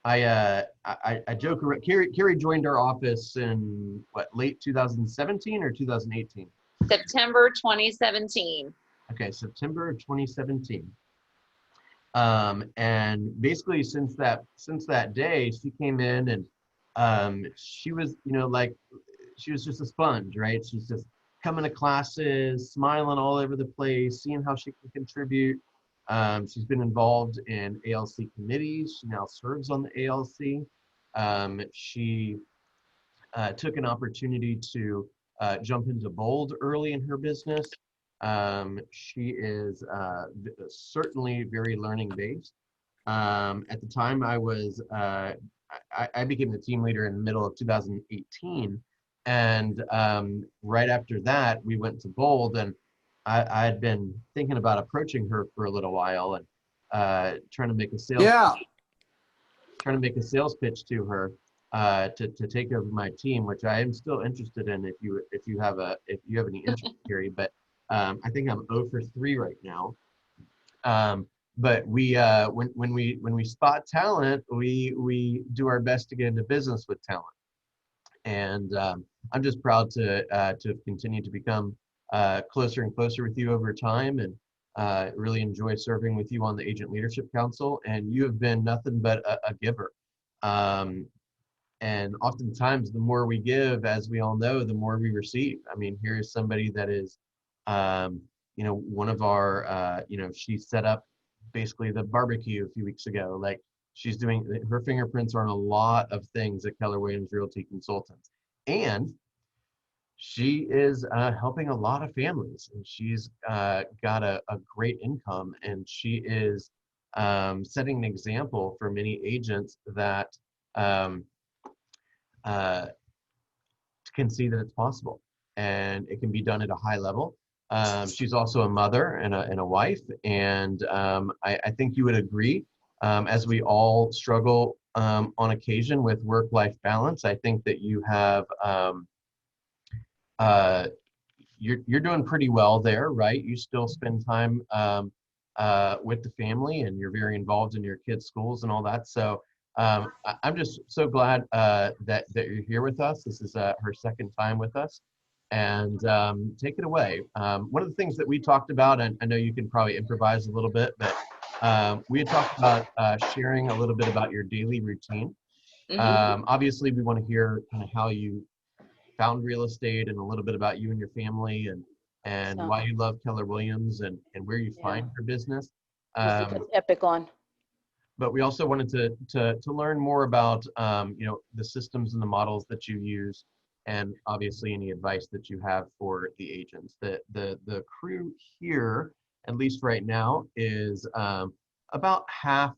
I joke around. Kerry joined our office in what, late 2017 or 2018? September 2017. Okay, September of 2017. And basically since that day, she came in and she was, like, she was just a sponge, right? She's just coming to classes, smiling all over the place, seeing how she can contribute. She's been involved in ALC committees. She now serves on the ALC. She took an opportunity to jump into bold early in her business. She is certainly very learning based. At the time I became the team leader in the middle of 2018. And right after that, we went to bold, and I had been thinking about approaching her for a little while and trying to make a sales pitch to her to take over my team, which I am still interested in if you have any interest, Kerry. But I think I'm 0 for 3 right now. But we when we spot talent, we do our best to get into business with talent. And I'm just proud to have continued to become closer and closer with you over time, and really enjoy serving with you on the Agent Leadership Council. And you have been nothing but a giver. And oftentimes, the more we give, as we all know, the more we receive. I mean, here is somebody that is, one of our, she set up basically the barbecue a few weeks ago. Like, she's doing, her fingerprints are on a lot of things at Keller Williams Realty Consultants. And she is helping a lot of families, and she's got a great income, and she is setting an example for many agents that can see that it's possible and it can be done at a high level. She's also a mother and a wife, and I think you would agree, as we all struggle on occasion with work-life balance. I think that you have you're doing pretty well there, right? You still spend time with the family, and you're very involved in your kids' schools and all that. So I'm just so glad that you're here with us. This is her second time with us, and take it away. One of the things that we talked about, and I know you can probably improvise a little bit, but we had talked about sharing a little bit about your daily routine. Obviously, we want to hear kind of how you found real estate, and a little bit about you and your family, and why you love Keller Williams, and where you find your business. Epic on. But we also wanted to learn more about the systems and the models that you use, and obviously any advice that you have for the agents. The crew here, at least right now, is about half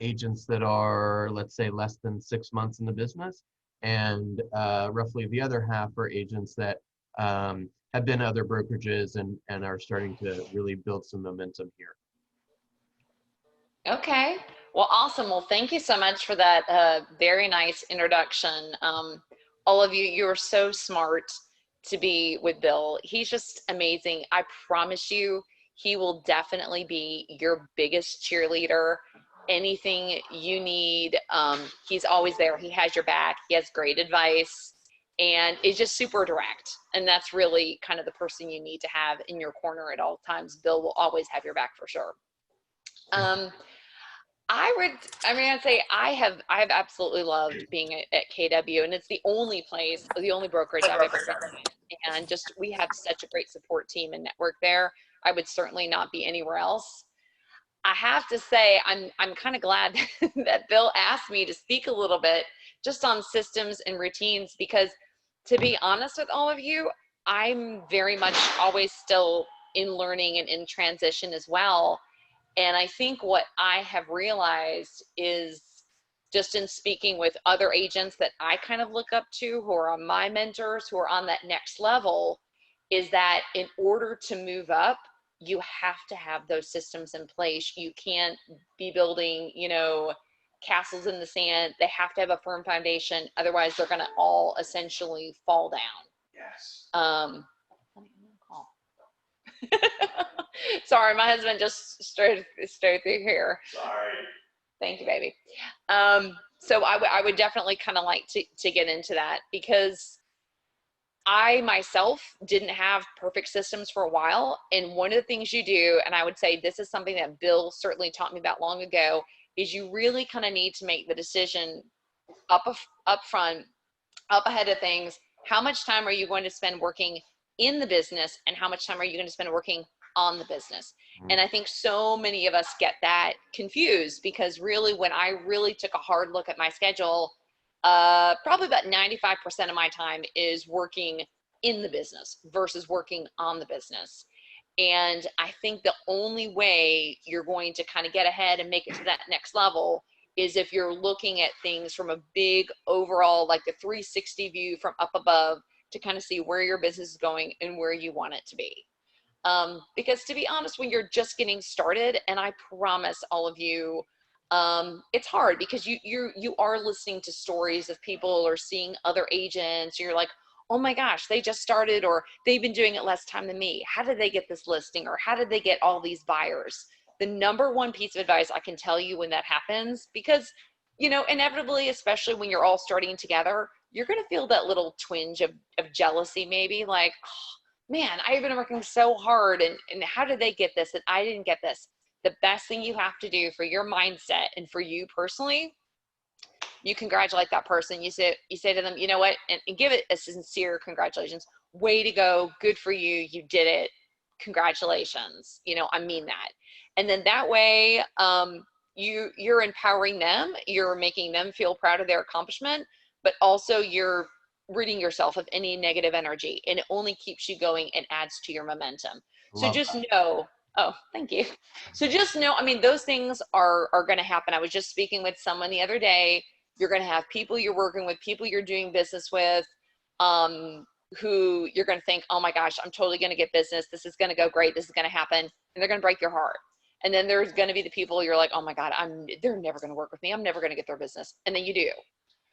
agents that are, let's say, less than 6 months in the business, and roughly the other half are agents that have been other brokerages and are starting to really build some momentum here. Okay. Well, awesome. Well, thank you so much for that very nice introduction. All of you, you are so smart to be with Bill. He's just amazing. I promise you, he will definitely be your biggest cheerleader. Anything you need, he's always there. He has your back. He has great advice, and is just super direct. And that's really kind of the person you need to have in your corner at all times. Bill will always have your back for sure. I'd say I have absolutely loved being at KW, and it's the only brokerage I've ever been in. And just, we have such a great support team and network there. I would certainly not be anywhere else. I have to say, I'm kind of glad that Bill asked me to speak a little bit just on systems and routines, because to be honest with all of you, I'm very much always still in learning and in transition as well. And I think what I have realized is, just in speaking with other agents that I kind of look up to, who are my mentors, who are on that next level, is that in order to move up, you have to have those systems in place. You can't be building, castles in the sand. They have to have a firm foundation. Otherwise, they're going to all essentially fall down. Yes. Sorry, my husband just straight through here. Sorry. Thank you, baby. So I would definitely kind of like to get into that, because I myself didn't have perfect systems for a while. And one of the things you do, and I would say this is something that Bill certainly taught me about long ago, is you really kind of need to make the decision up front, up ahead of things. How much time are you going to spend working in the business, and how much time are you going to spend working on the business? And I think so many of us get that confused, because really, when I really took a hard look at my schedule, probably about 95% of my time is working in the business versus working on the business. And I think the only way you're going to kind of get ahead and make it to that next level is if you're looking at things from a big overall, like the 360 view from up above, to kind of see where your business is going and where you want it to be. Because to be honest, when you're just getting started, and I promise all of you, it's hard, because you are listening to stories of people or seeing other agents. You're like, oh my gosh, they just started, or they've been doing it less time than me. How did they get this listing, or how did they get all these buyers? The number one piece of advice I can tell you when that happens, because, inevitably, especially when you're all starting together, you're going to feel that little twinge of jealousy, maybe like, oh, man, I've been working so hard, and how did they get this and I didn't get this? The best thing you have to do for your mindset and for you personally, you congratulate that person. You say to them, you know what, and give it a sincere congratulations. Way to go. Good for you. You did it. Congratulations. I mean that. And then that way, you're empowering them. You're making them feel proud of their accomplishment, but also you're ridding yourself of any negative energy, and it only keeps you going and adds to your momentum. So just know, oh, thank you. So just know, those things are going to happen. I was just speaking with someone the other day. You're going to have people you're working with, people you're doing business with, who you're going to think, oh my gosh, I'm totally going to get business. This is going to go great. This is going to happen. And they're going to break your heart. And then there's going to be the people you're like, oh my God, they're never going to work with me. I'm never going to get their business. And then you do.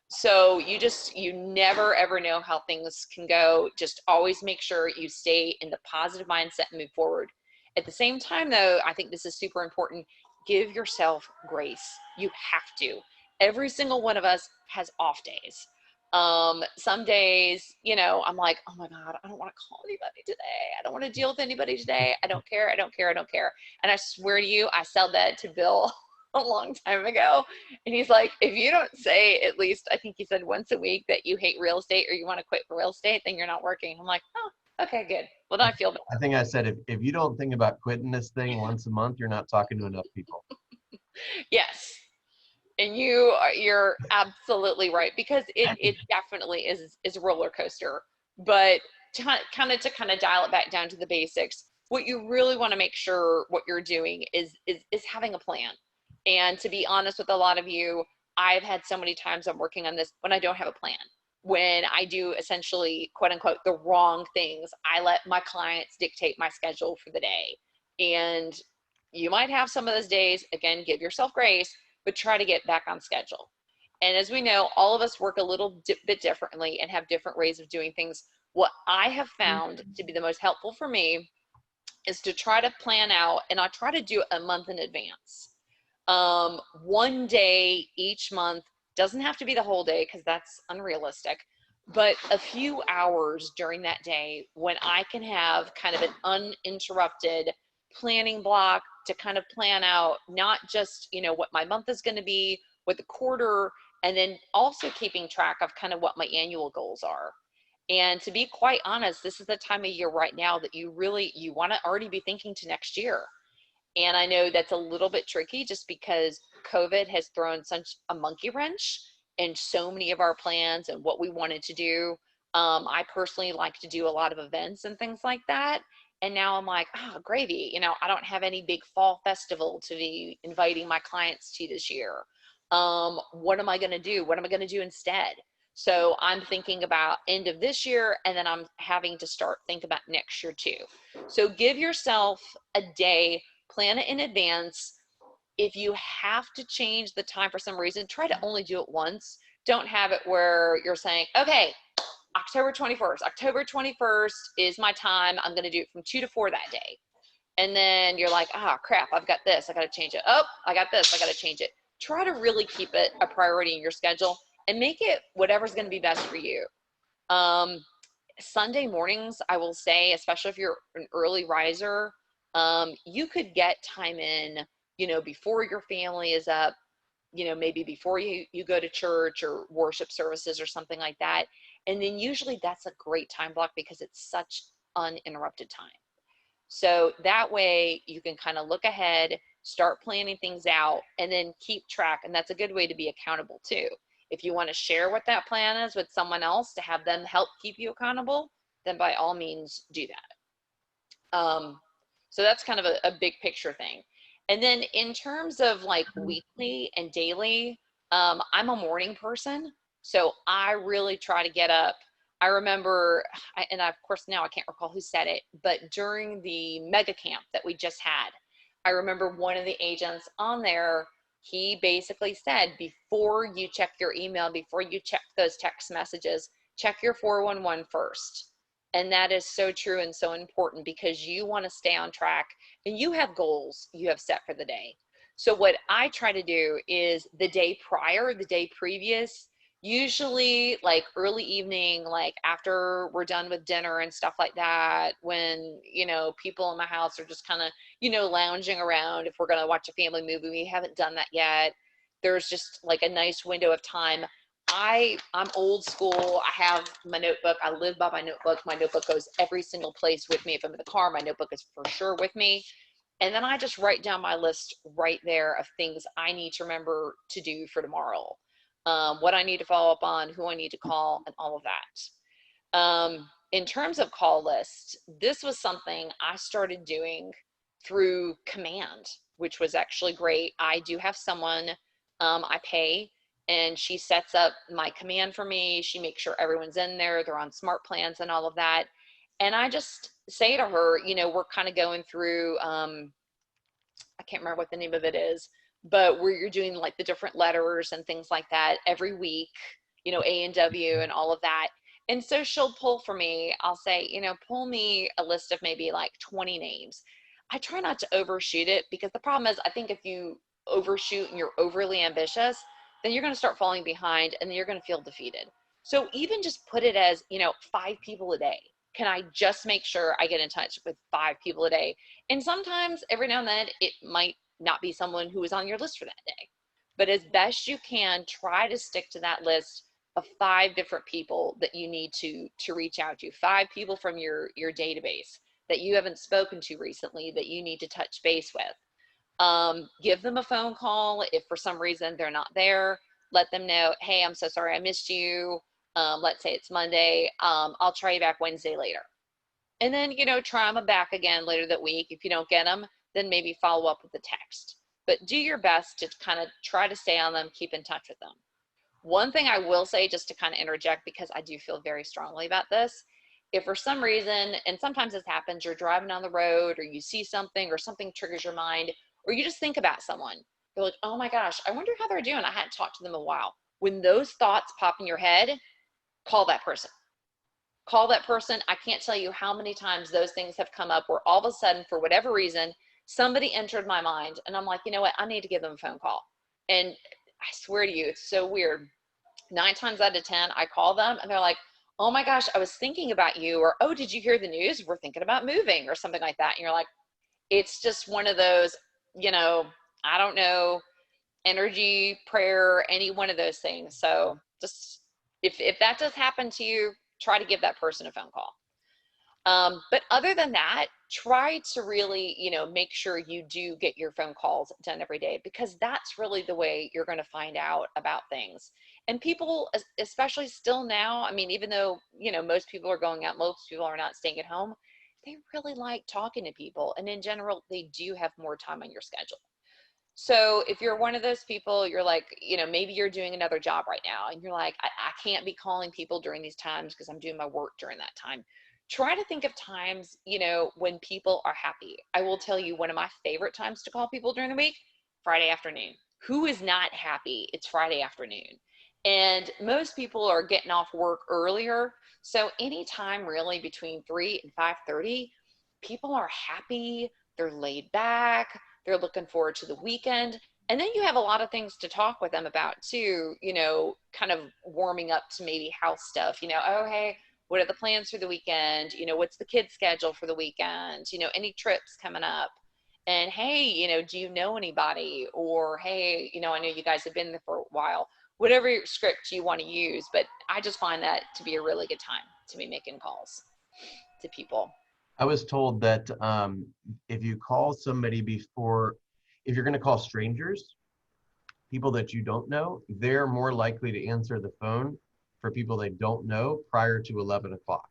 So you never ever know how things can go. Just always make sure you stay in the positive mindset and move forward. At the same time, though, I think this is super important. Give yourself grace. You have to. Every single one of us has off days. Some days, I'm like, oh my God, I don't want to call anybody today. I don't want to deal with anybody today. I don't care. And I swear to you, I said that to Bill a long time ago. And he's like, if you don't say at least, I think he said once a week, that you hate real estate or you want to quit for real estate, then you're not working. I'm like, oh, okay, good. Well, then I feel better. I think I said, if you don't think about quitting this thing once a month, you're not talking to enough people. Yes. And you're absolutely right, because it definitely is a roller coaster. But to kind of dial it back down to the basics, what you really want to make sure what you're doing is having a plan. And to be honest with a lot of you, I've had so many times I'm working on this when I don't have a plan. When I do essentially, quote unquote, the wrong things, I let my clients dictate my schedule for the day. And you might have some of those days, again, give yourself grace, but try to get back on schedule. And as we know, all of us work a little bit differently and have different ways of doing things. What I have found to be the most helpful for me is to try to plan out, and I try to do it a month in advance. One day each month, doesn't have to be the whole day because that's unrealistic, but a few hours during that day when I can have kind of an uninterrupted planning block to kind of plan out not just, what my month is going to be, what the quarter, and then also keeping track of kind of what my annual goals are. And to be quite honest, this is the time of year right now that you want to already be thinking to next year. And I know that's a little bit tricky just because COVID has thrown such a monkey wrench in so many of our plans and what we wanted to do. I personally like to do a lot of events and things like that. And now I'm like, oh, gravy. I don't have any big fall festival to be inviting my clients to this year. What am I going to do? What am I going to do instead? So I'm thinking about end of this year, and then I'm having to think about next year too. So give yourself a day, plan it in advance. If you have to change the time for some reason, try to only do it once. Don't have it where you're saying, okay, October 21st. October 21st is my time. I'm going to do it from 2 to 4 that day. And then you're like, ah, crap, I've got this. I got to change it. Oh, I got this. I got to change it. Try to really keep it a priority in your schedule and make it whatever's going to be best for you. Sunday mornings, I will say, especially if you're an early riser, you could get time in, before your family is up, maybe before you go to church or worship services or something like that. And then usually that's a great time block because it's such uninterrupted time. So that way you can kind of look ahead, start planning things out, and then keep track. And that's a good way to be accountable too. If you want to share what that plan is with someone else to have them help keep you accountable, then by all means do that. So that's kind of a big picture thing. And then in terms of like weekly and daily, I'm a morning person. So I really try to get up. I remember, and of course now I can't recall who said it, but during the mega camp that we just had, I remember one of the agents on there, he basically said, before you check your email, before you check those text messages, check your 411 first. And that is so true and so important because you want to stay on track and you have goals you have set for the day. So what I try to do is the day prior, the day previous, usually like early evening, like after we're done with dinner and stuff like that, when, people in my house are just kind of, lounging around. If we're going to watch a family movie, we haven't done that yet. There's just like a nice window of time. I'm old school. I have my notebook. I live by my notebook. My notebook goes every single place with me. If I'm in the car, my notebook is for sure with me. And then I just write down my list right there of things I need to remember to do for tomorrow. What I need to follow up on, who I need to call, and all of that. In terms of call lists, this was something I started doing through Command, which was actually great. I do have someone I pay, and she sets up my Command for me. She makes sure everyone's in there. They're on smart plans and all of that. And I just say to her, we're kind of going through, I can't remember what the name of it is, but where you're doing like the different letters and things like that every week, A and W and all of that. And so she'll pull for me. I'll say, pull me a list of maybe like 20 names. I try not to overshoot it because the problem is I think if you overshoot and you're overly ambitious, then you're going to start falling behind and then you're going to feel defeated. So even just put it as, 5 people a day. Can I just make sure I get in touch with 5 people a day? And sometimes every now and then it might not be someone who is on your list for that day. But as best you can, try to stick to that list of 5 different people that you need to reach out to, 5 people from your database that you haven't spoken to recently that you need to touch base with. Give them a phone call if for some reason they're not there. Let them know, hey, I'm so sorry I missed you. Let's say it's Monday. I'll try you back Wednesday later. And then, try them back again later that week. If you don't get them, then maybe follow up with the text. But do your best to kind of try to stay on them, keep in touch with them. One thing I will say, just to kind of interject, because I do feel very strongly about this, if for some reason, and sometimes this happens, you're driving down the road or you see something or something triggers your mind, or you just think about someone, you're like, oh my gosh, I wonder how they're doing. I hadn't talked to them in a while. When those thoughts pop in your head, call that person. Call that person. I can't tell you how many times those things have come up where all of a sudden, for whatever reason, somebody entered my mind and I'm like, you know what? I need to give them a phone call. And I swear to you, it's so weird. 9 times out of 10, I call them and they're like, oh my gosh, I was thinking about you, or, oh, did you hear the news? We're thinking about moving or something like that. And you're like, it's just one of those, I don't know, energy, prayer, any one of those things. So just, if that does happen to you, try to give that person a phone call. But other than that, try to really, make sure you do get your phone calls done every day, because that's really the way you're going to find out about things. And people, especially still now, I mean, even though, most people are going out, most people are not staying at home, they really like talking to people. And in general, they do have more time on your schedule. So if you're one of those people, you're like, maybe you're doing another job right now and you're like, I can't be calling people during these times because I'm doing my work during that time. Try to think of times, when people are happy. I will tell you, one of my favorite times to call people during the week, Friday afternoon. Who is not happy? It's Friday afternoon. And most people are getting off work earlier. So anytime really between 3 and 5:30, people are happy, they're laid back, they're looking forward to the weekend. And then you have a lot of things to talk with them about too, kind of warming up to maybe house stuff, oh, hey, what are the plans for the weekend? What's the kids' schedule for the weekend? Any trips coming up? And hey, do you know anybody? Or hey, I know you guys have been there for a while. Whatever script you want to use, but I just find that to be a really good time to be making calls to people. I was told that if you call somebody if you're going to call strangers, people that you don't know, they're more likely to answer the phone for people they don't know prior to 11 o'clock.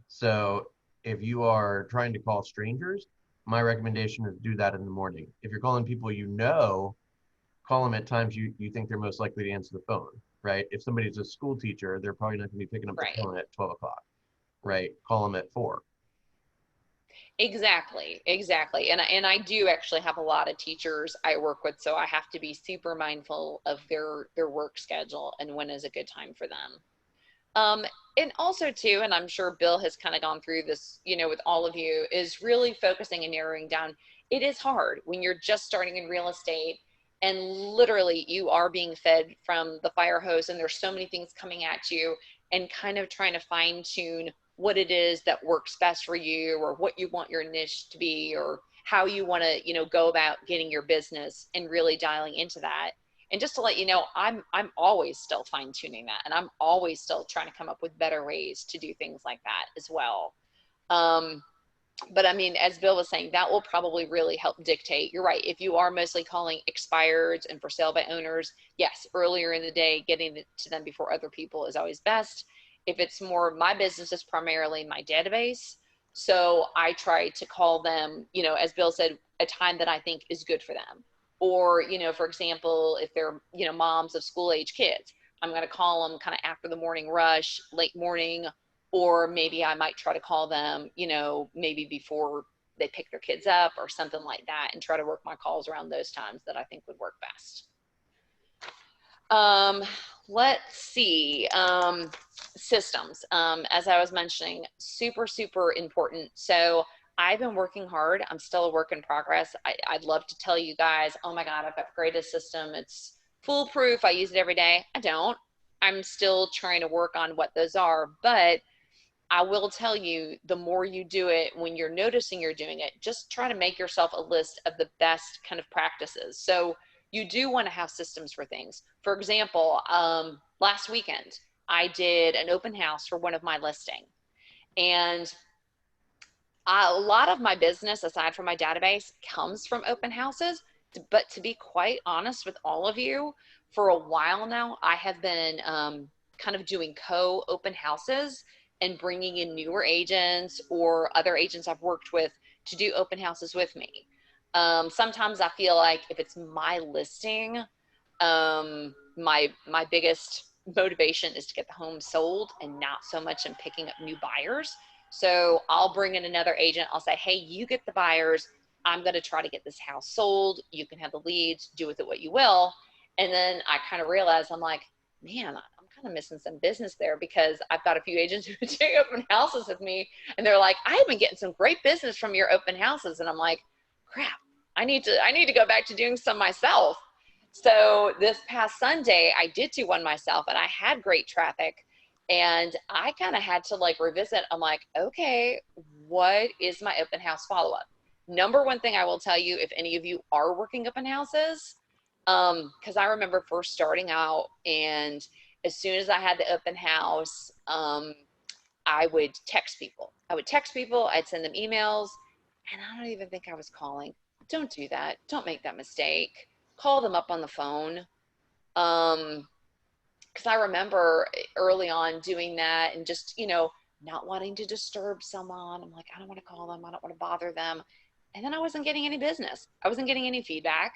So if you are trying to call strangers, my recommendation is do that in the morning. If you're calling people you know, call them at times you think they're most likely to answer the phone, right? If somebody's a school teacher, they're probably not going to be picking up the phone at 12 o'clock, right? Call them at 4. Exactly. And I do actually have a lot of teachers I work with, so I have to be super mindful of their work schedule and when is a good time for them. And also too, and I'm sure Bill has kind of gone through this, with all of you, is really focusing and narrowing down. It is hard when you're just starting in real estate and literally you are being fed from the fire hose and there's so many things coming at you, and kind of trying to fine tune what it is that works best for you, or what you want your niche to be, or how you want to, go about getting your business and really dialing into that. And just to let you know, I'm always still fine tuning that, and I'm always still trying to come up with better ways to do things like that as well. But I mean, as Bill was saying, that will probably really help dictate. You're right. If you are mostly calling expireds and for sale by owners, yes, earlier in the day, getting to them before other people is always best. If it's more, my business is primarily my database. So I try to call them, as Bill said, a time that I think is good for them. Or, for example, if they're, moms of school age kids, I'm going to call them kind of after the morning rush, late morning, or maybe I might try to call them, maybe before they pick their kids up or something like that, and try to work my calls around those times that I think would work best. Let's see, systems, as I was mentioning, super, super important. So I've been working hard. I'm still a work in progress. I'd love to tell you guys, oh my God, I've upgraded a system. It's foolproof. I use it every day. I don't. I'm still trying to work on what those are, but I will tell you, the more you do it, when you're noticing you're doing it, just try to make yourself a list of the best kind of practices. So you do want to have systems for things. For example, last weekend, I did an open house for one of my listing. And a lot of my business, aside from my database, comes from open houses. But to be quite honest with all of you, for a while now, I have been kind of doing co-open houses and bringing in newer agents or other agents I've worked with to do open houses with me. Sometimes I feel like if it's my listing, my biggest motivation is to get the home sold and not so much in picking up new buyers. So I'll bring in another agent. I'll say, hey, you get the buyers. I'm going to try to get this house sold. You can have the leads, do with it what you will. And then I kind of realize, I'm like, man, I'm kind of missing some business there, because I've got a few agents who do open houses with me, and they're like, I've been getting some great business from your open houses. And I'm like, crap, I need to go back to doing some myself. So this past Sunday, I did do one myself, and I had great traffic. And I kind of had to like revisit. I'm like, okay, what is my open house follow-up? Number one thing I will tell you, if any of you are working open houses, because I remember first starting out, and as soon as I had the open house, I would text people. I'd send them emails, and I don't even think I was calling. Don't do that. Don't make that mistake. Call them up on the phone. Because I remember early on doing that, and just, not wanting to disturb someone. I'm like, I don't want to call them. I don't want to bother them. And then I wasn't getting any business. I wasn't getting any feedback.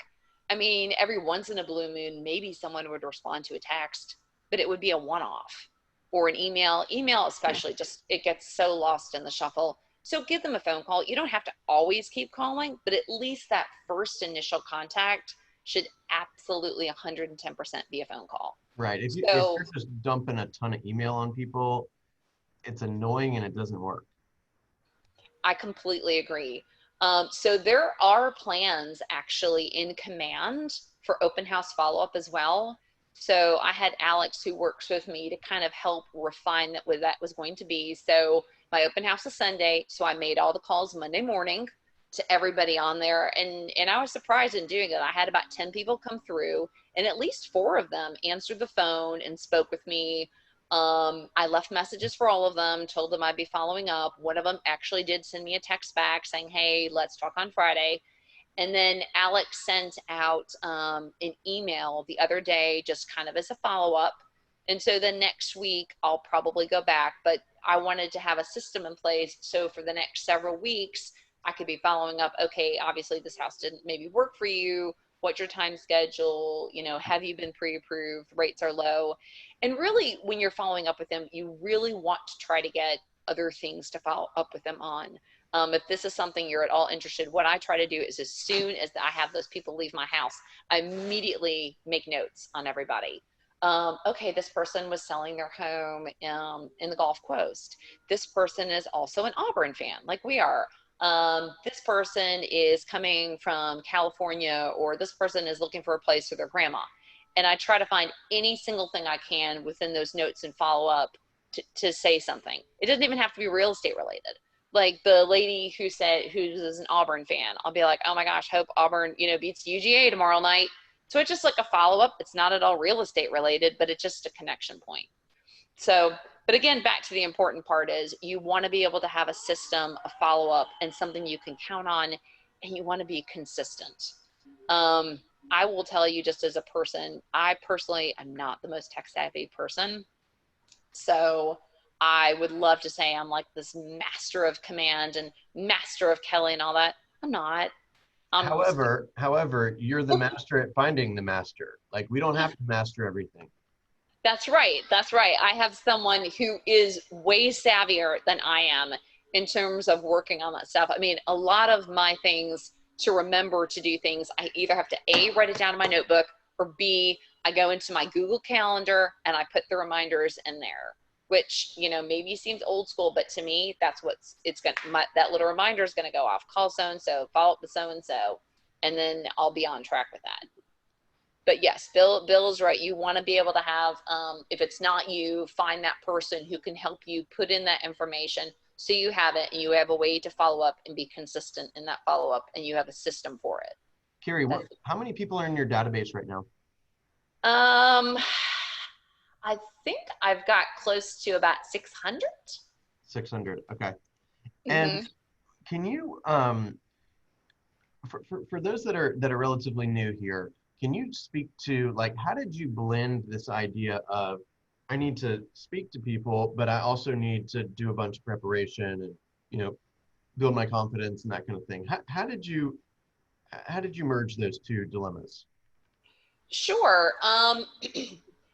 I mean, every once in a blue moon, maybe someone would respond to a text, but it would be a one-off, or an email. Email especially, just it gets so lost in the shuffle. So give them a phone call. You don't have to always keep calling, but at least that first initial contact, should absolutely 110% be a phone call. Right. If So you're just dumping a ton of email on people, it's annoying and it doesn't work. I completely agree. So there are plans actually in command for open house follow-up as well. So I had Alex who works with me to kind of help refine that what that was going to be. So my open house is Sunday, so I made all the calls Monday morning to everybody on there, and I was surprised in doing it. I had about 10 people come through, and at least 4 of them answered the phone and spoke with me. I left messages for all of them, told them I'd be following up. One of them actually did send me a text back saying, hey, let's talk on Friday. And then Alex sent out an email the other day, just kind of as a follow-up. And so the next week, I'll probably go back, but I wanted to have a system in place. So for the next several weeks, I could be following up. Okay, obviously this house didn't maybe work for you. What's your time schedule? You know, have you been pre-approved? Rates are low. And really, when you're following up with them, you really want to try to get other things to follow up with them on. If this is something you're at all interested, what I try to do is as soon as I have those people leave my house, I immediately make notes on everybody. Okay, this person was selling their home in the Gulf Coast. This person is also an Auburn fan, like we are. This person is coming from California, or this person is looking for a place for their grandma. And I try to find any single thing I can within those notes and follow up to say something. It doesn't even have to be real estate related. Like the lady who said, who's an Auburn fan, I'll be like, oh my gosh, hope Auburn, you know, beats UGA tomorrow night. So it's just like a follow-up. It's not at all real estate related, but it's just a connection point. So, but again, back to the important part is you want to be able to have a system, a follow-up, and something you can count on, and you want to be consistent. I will tell you, just as a person, I personally am not the most tech savvy person. So I would love to say I'm like this master of command and master of Kelly and all that. I'm not. However, you're the master at finding the master. Like, we don't have to master everything. That's right. That's right. I have someone who is way savvier than I am in terms of working on that stuff. I mean, a lot of my things to remember to do things, I either have to A, write it down in my notebook, or B, I go into my Google Calendar and I put the reminders in there, which, you know, maybe seems old school, but to me, that's what's, it's going to, that little reminder is going to go off. Call so-and-so, follow up with so-and-so, and then I'll be on track with that. But yes, Bill is right. You want to be able to have, if it's not you, find that person who can help you put in that information so you have it and you have a way to follow up and be consistent in that follow up, and you have a system for it. Kerry, how many people are in your database right now? I think I've got close to about 600. 600, okay. And can you, for those that are relatively new here, can you speak to, like, how did you blend this idea of, I need to speak to people, but I also need to do a bunch of preparation and, you know, build my confidence and that kind of thing. How did you merge those two dilemmas? Sure.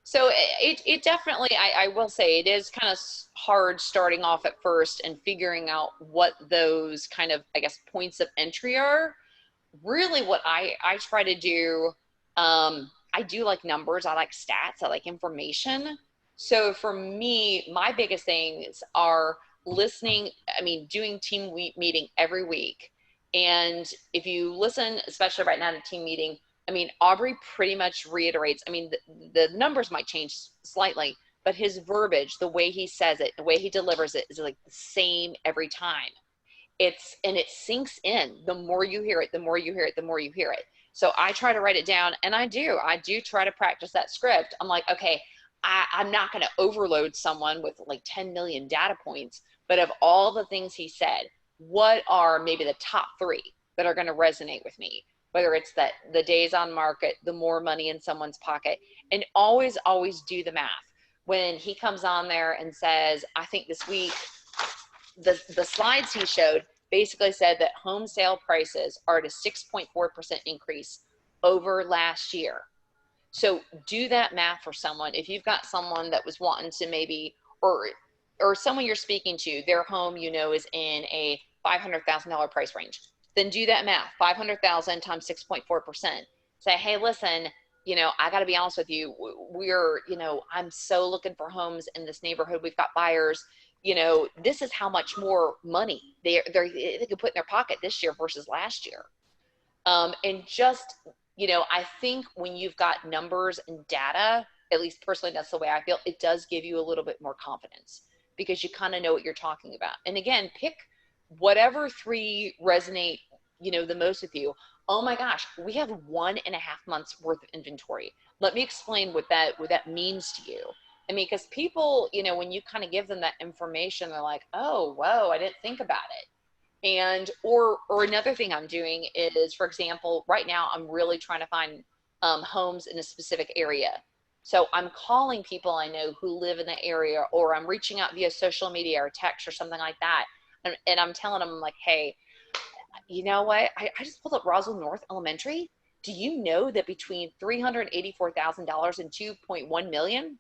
So it definitely, I will say, it is kind of hard starting off at first and figuring out what those kind of, I guess, points of entry are. Really what I try to do, I do like numbers, I like stats, I like information. So for me, my biggest things are listening, I mean, doing team meeting every week. And if you listen, especially right now to team meeting, I mean, Aubrey pretty much reiterates, I mean, the numbers might change slightly, but his verbiage, the way he says it, the way he delivers it is like the same every time. And it sinks in. The more you hear it, the more you hear it, the more you hear it. So I try to write it down, and I do try to practice that script. I'm like, okay, I'm not going to overload someone with like 10 million data points, but of all the things he said, what are maybe the top 3 that are going to resonate with me? Whether it's that the days on market, the more money in someone's pocket, and always do the math. When he comes on there and says, I think this week, the slides he showed basically said that home sale prices are at a 6.4% increase over last year. So do that math for someone. If you've got someone that was wanting to maybe, or someone you're speaking to, their home, you know, is in a $500,000 price range, then do that math. 500,000 times 6.4%. say, hey, listen, I got to be honest with you. We're, I'm so looking for homes in this neighborhood. We've got buyers. This is how much more money they could put in their pocket this year versus last year. And just, I think when you've got numbers and data, at least personally, that's the way I feel, it does give you a little bit more confidence because you kind of know what you're talking about. And again, pick whatever three resonate, the most with you. Oh my gosh, we have 1.5 months worth of inventory. Let me explain what that means to you. I mean, because people, when you kind of give them that information, they're like, oh, whoa, I didn't think about it. And or another thing I'm doing is, for example, right now I'm really trying to find homes in a specific area. So I'm calling people I know who live in the area, or I'm reaching out via social media or text or something like that. And I'm telling them like, hey, you know what? I just pulled up Roswell North Elementary. Do you know that between $384,000 and 2.1 million,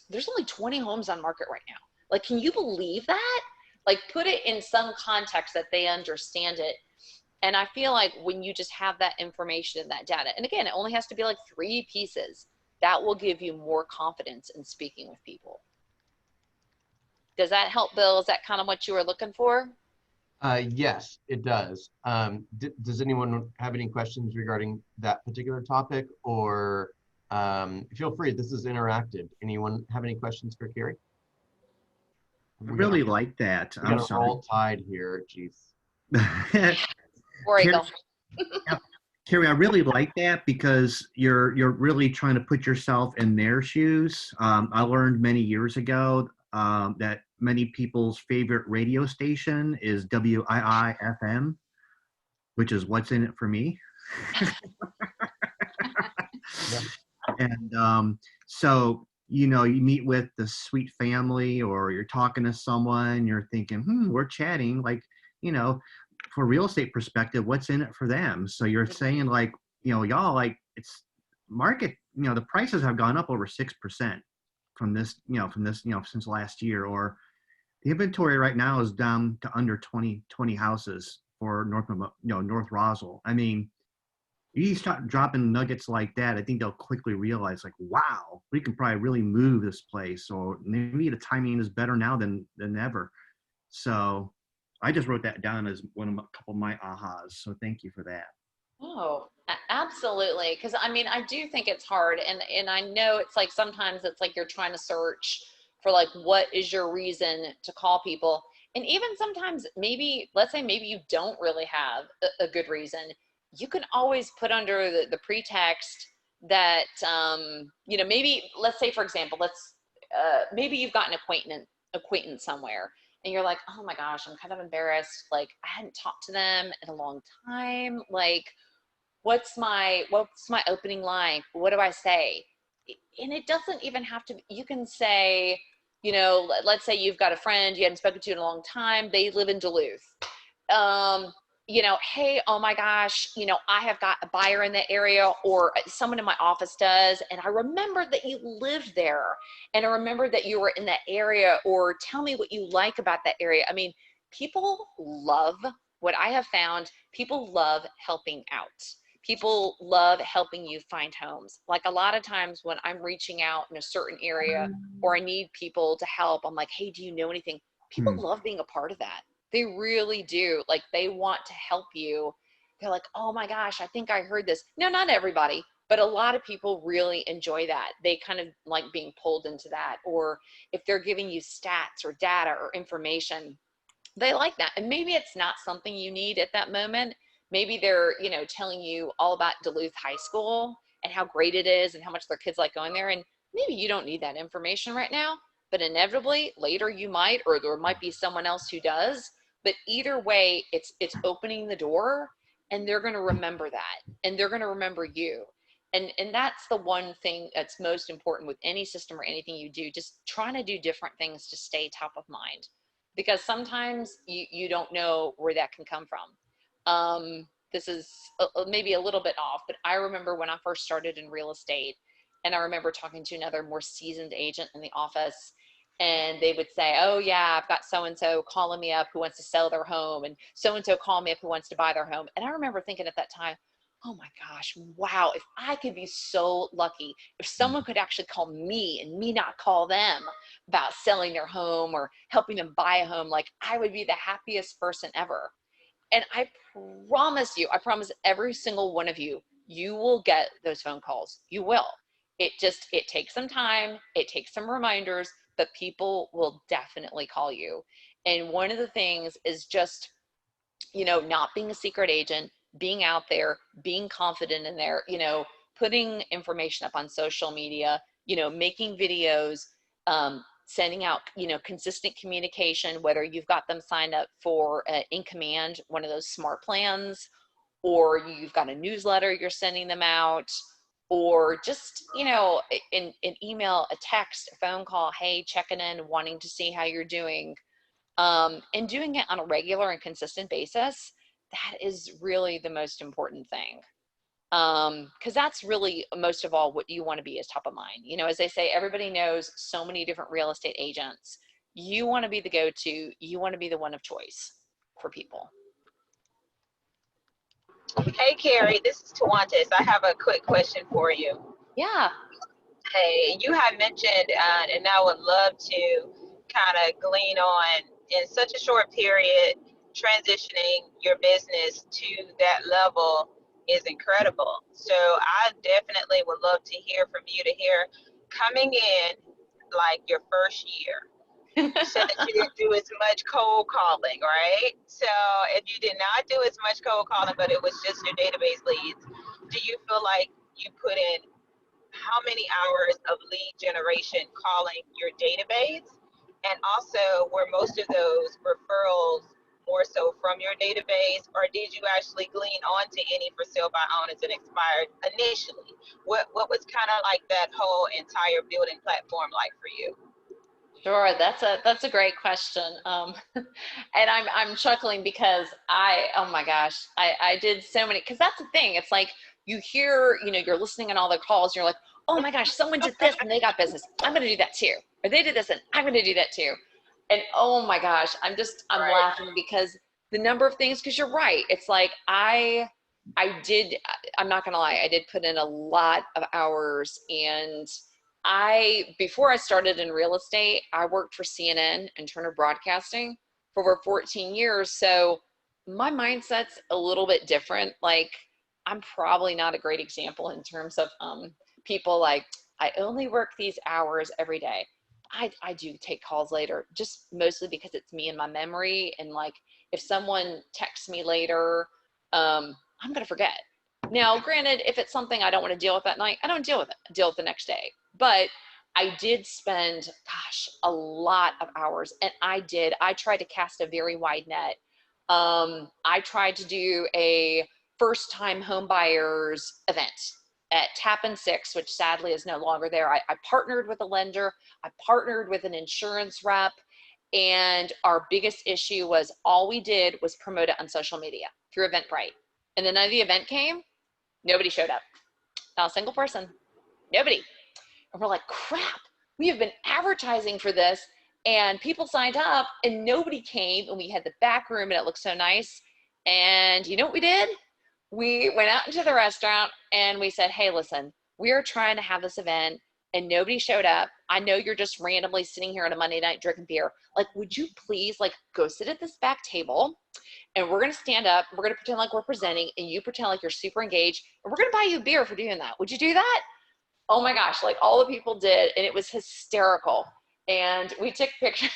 there's only 20 homes on market right now? Like, can you believe that? Like, put it in some context that they understand it. And I feel like when you just have that information and that data, and again, it only has to be like 3 pieces, that will give you more confidence in speaking with people. Does that help, Bill? Is that kind of what you were looking for? Yes, it does. Does anyone have any questions regarding that particular topic, or feel free, this is interactive. Anyone have any questions for Kerry? I really like that. We got a roll tide here, jeez. Or Kerry, Eagle. Kerry, I really like that because you're really trying to put yourself in their shoes. I learned many years ago that many people's favorite radio station is WIIFM, which is What's in It for Me. Yeah. And so, you meet with the sweet family or you're talking to someone, you're thinking, we're chatting like, for real estate perspective, what's in it for them? So you're saying like, y'all, like it's market, the prices have gone up over 6% from this, since last year, or the inventory right now is down to under 20 houses for North Roswell. I mean, you start dropping nuggets like that, I think they'll quickly realize like, wow, we can probably really move this place, or maybe the timing is better now than ever. So I just wrote that down as a couple of my ahas. So thank you for that. Oh, absolutely. Because I mean, I do think it's hard, and I know it's like sometimes it's like you're trying to search for like what is your reason to call people, and even sometimes maybe let's say maybe you don't really have a good reason. You can always put under the pretext that maybe let's say for example maybe you've got an acquaintance somewhere and you're like, oh my gosh, I'm kind of embarrassed, like I hadn't talked to them in a long time, like what's my opening line, what do I say? And it doesn't even have to, you can say, let's say you've got a friend you hadn't spoken to in a long time, they live in Duluth. Hey, oh my gosh, I have got a buyer in the area, or someone in my office does, and I remember that you lived there, and I remember that you were in that area, or tell me what you like about that area. I mean, people love, what I have found, people love helping out. People love helping you find homes. Like a lot of times when I'm reaching out in a certain area or I need people to help, I'm like, hey, do you know anything? People love being a part of that. They really do. Like they want to help you. They're like, oh my gosh, I think I heard this. No, not everybody, but a lot of people really enjoy that. They kind of like being pulled into that. Or if they're giving you stats or data or information, they like that. And maybe it's not something you need at that moment. Maybe they're, telling you all about Duluth High School and how great it is and how much their kids like going there. And maybe you don't need that information right now, but inevitably later you might, or there might be someone else who does. But either way, it's opening the door, and they're going to remember that, and they're going to remember you. And that's the one thing that's most important with any system or anything you do, just trying to do different things to stay top of mind, because sometimes you don't know where that can come from. This is maybe a little bit off, but I remember when I first started in real estate, and I remember talking to another more seasoned agent in the office, and they would say, oh yeah, I've got so-and-so calling me up who wants to sell their home, and so-and-so calling me up who wants to buy their home. And I remember thinking at that time, oh my gosh, wow, if I could be so lucky, if someone could actually call me and me not call them about selling their home or helping them buy a home, like I would be the happiest person ever. And I promise every single one of you, you will get those phone calls. You will. It takes some time, it takes some reminders, but people will definitely call you. And one of the things is just, not being a secret agent, being out there, being confident in there, putting information up on social media, making videos, sending out, consistent communication, whether you've got them signed up for In Command, one of those smart plans, or you've got a newsletter you're sending them out, or just, an email, a text, a phone call, hey, checking in, wanting to see how you're doing, and doing it on a regular and consistent basis. That is really the most important thing. Because that's really most of all what you want to be is top of mind. As they say, everybody knows so many different real estate agents. You want to be the go-to, you want to be the one of choice for people. Hey, Kerry, this is Tawantis. I have a quick question for you. Yeah. Hey, you had mentioned, and I would love to kind of glean on, in such a short period, transitioning your business to that level is incredible. So I definitely would love to hear from you, to hear coming in like your first year. You said that you didn't do as much cold calling, right? So if you did not do as much cold calling, but it was just your database leads, do you feel like you put in how many hours of lead generation calling your database? And also, were most of those referrals more so from your database, or did you actually glean onto any for sale by owners that expired initially? What was kind of like that whole entire building platform like for you? Sure, that's a great question. And I'm chuckling because oh my gosh, I did so many, because that's the thing. It's like you hear, you're listening on all the calls, and you're like, oh my gosh, someone did this and they got business. I'm gonna do that too. Or they did this and I'm gonna do that too. And oh my gosh, I'm Right. laughing because the number of things, because you're right. It's like I'm not gonna lie, I did put in a lot of hours. And before I started in real estate, I worked for CNN and Turner Broadcasting for over 14 years. So my mindset's a little bit different. Like, I'm probably not a great example in terms of people like, I only work these hours every day. I do take calls later, just mostly because it's me and my memory. And like, if someone texts me later, I'm going to forget. Now, granted, if it's something I don't want to deal with that night, I don't deal with it. I deal with it the next day. But I did spend, gosh, a lot of hours. And I tried to cast a very wide net. I tried to do a first time home buyers event at Tappan 6, which sadly is no longer there. I partnered with a lender. I partnered with an insurance rep. And our biggest issue was all we did was promote it on social media through Eventbrite. And the night the event came, nobody showed up. Not a single person. Nobody. And we're like, crap, we have been advertising for this and people signed up and nobody came. And we had the back room and it looked so nice. And you know what we did? We went out into the restaurant and we said, hey, listen, we are trying to have this event and nobody showed up. I know you're just randomly sitting here on a Monday night drinking beer. Like, would you please go sit at this back table and we're going to stand up. We're going to pretend like we're presenting and you pretend like you're super engaged and we're going to buy you a beer for doing that. Would you do that? Oh my gosh, all the people did, and it was hysterical. And we took pictures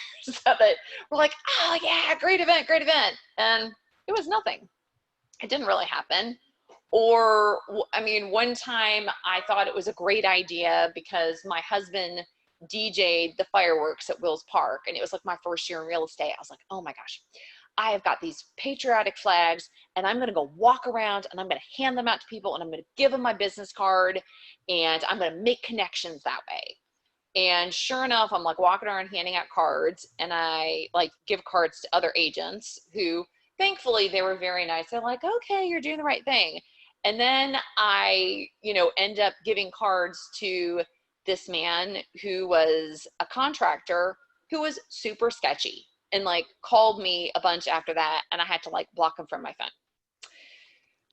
of it. We're like, oh yeah, great event. And it was nothing. It didn't really happen. Or, I mean, one time I thought it was a great idea because my husband DJ'd the fireworks at Wills Park, and it was like my first year in real estate. I was like, oh my gosh, I have got these patriotic flags and I'm going to go walk around and I'm going to hand them out to people and I'm going to give them my business card and I'm going to make connections that way. And sure enough, I'm walking around handing out cards and I give cards to other agents who thankfully they were very nice. They're like, okay, you're doing the right thing. And then I, end up giving cards to this man who was a contractor who was super sketchy and called me a bunch after that. And I had to block him from my phone.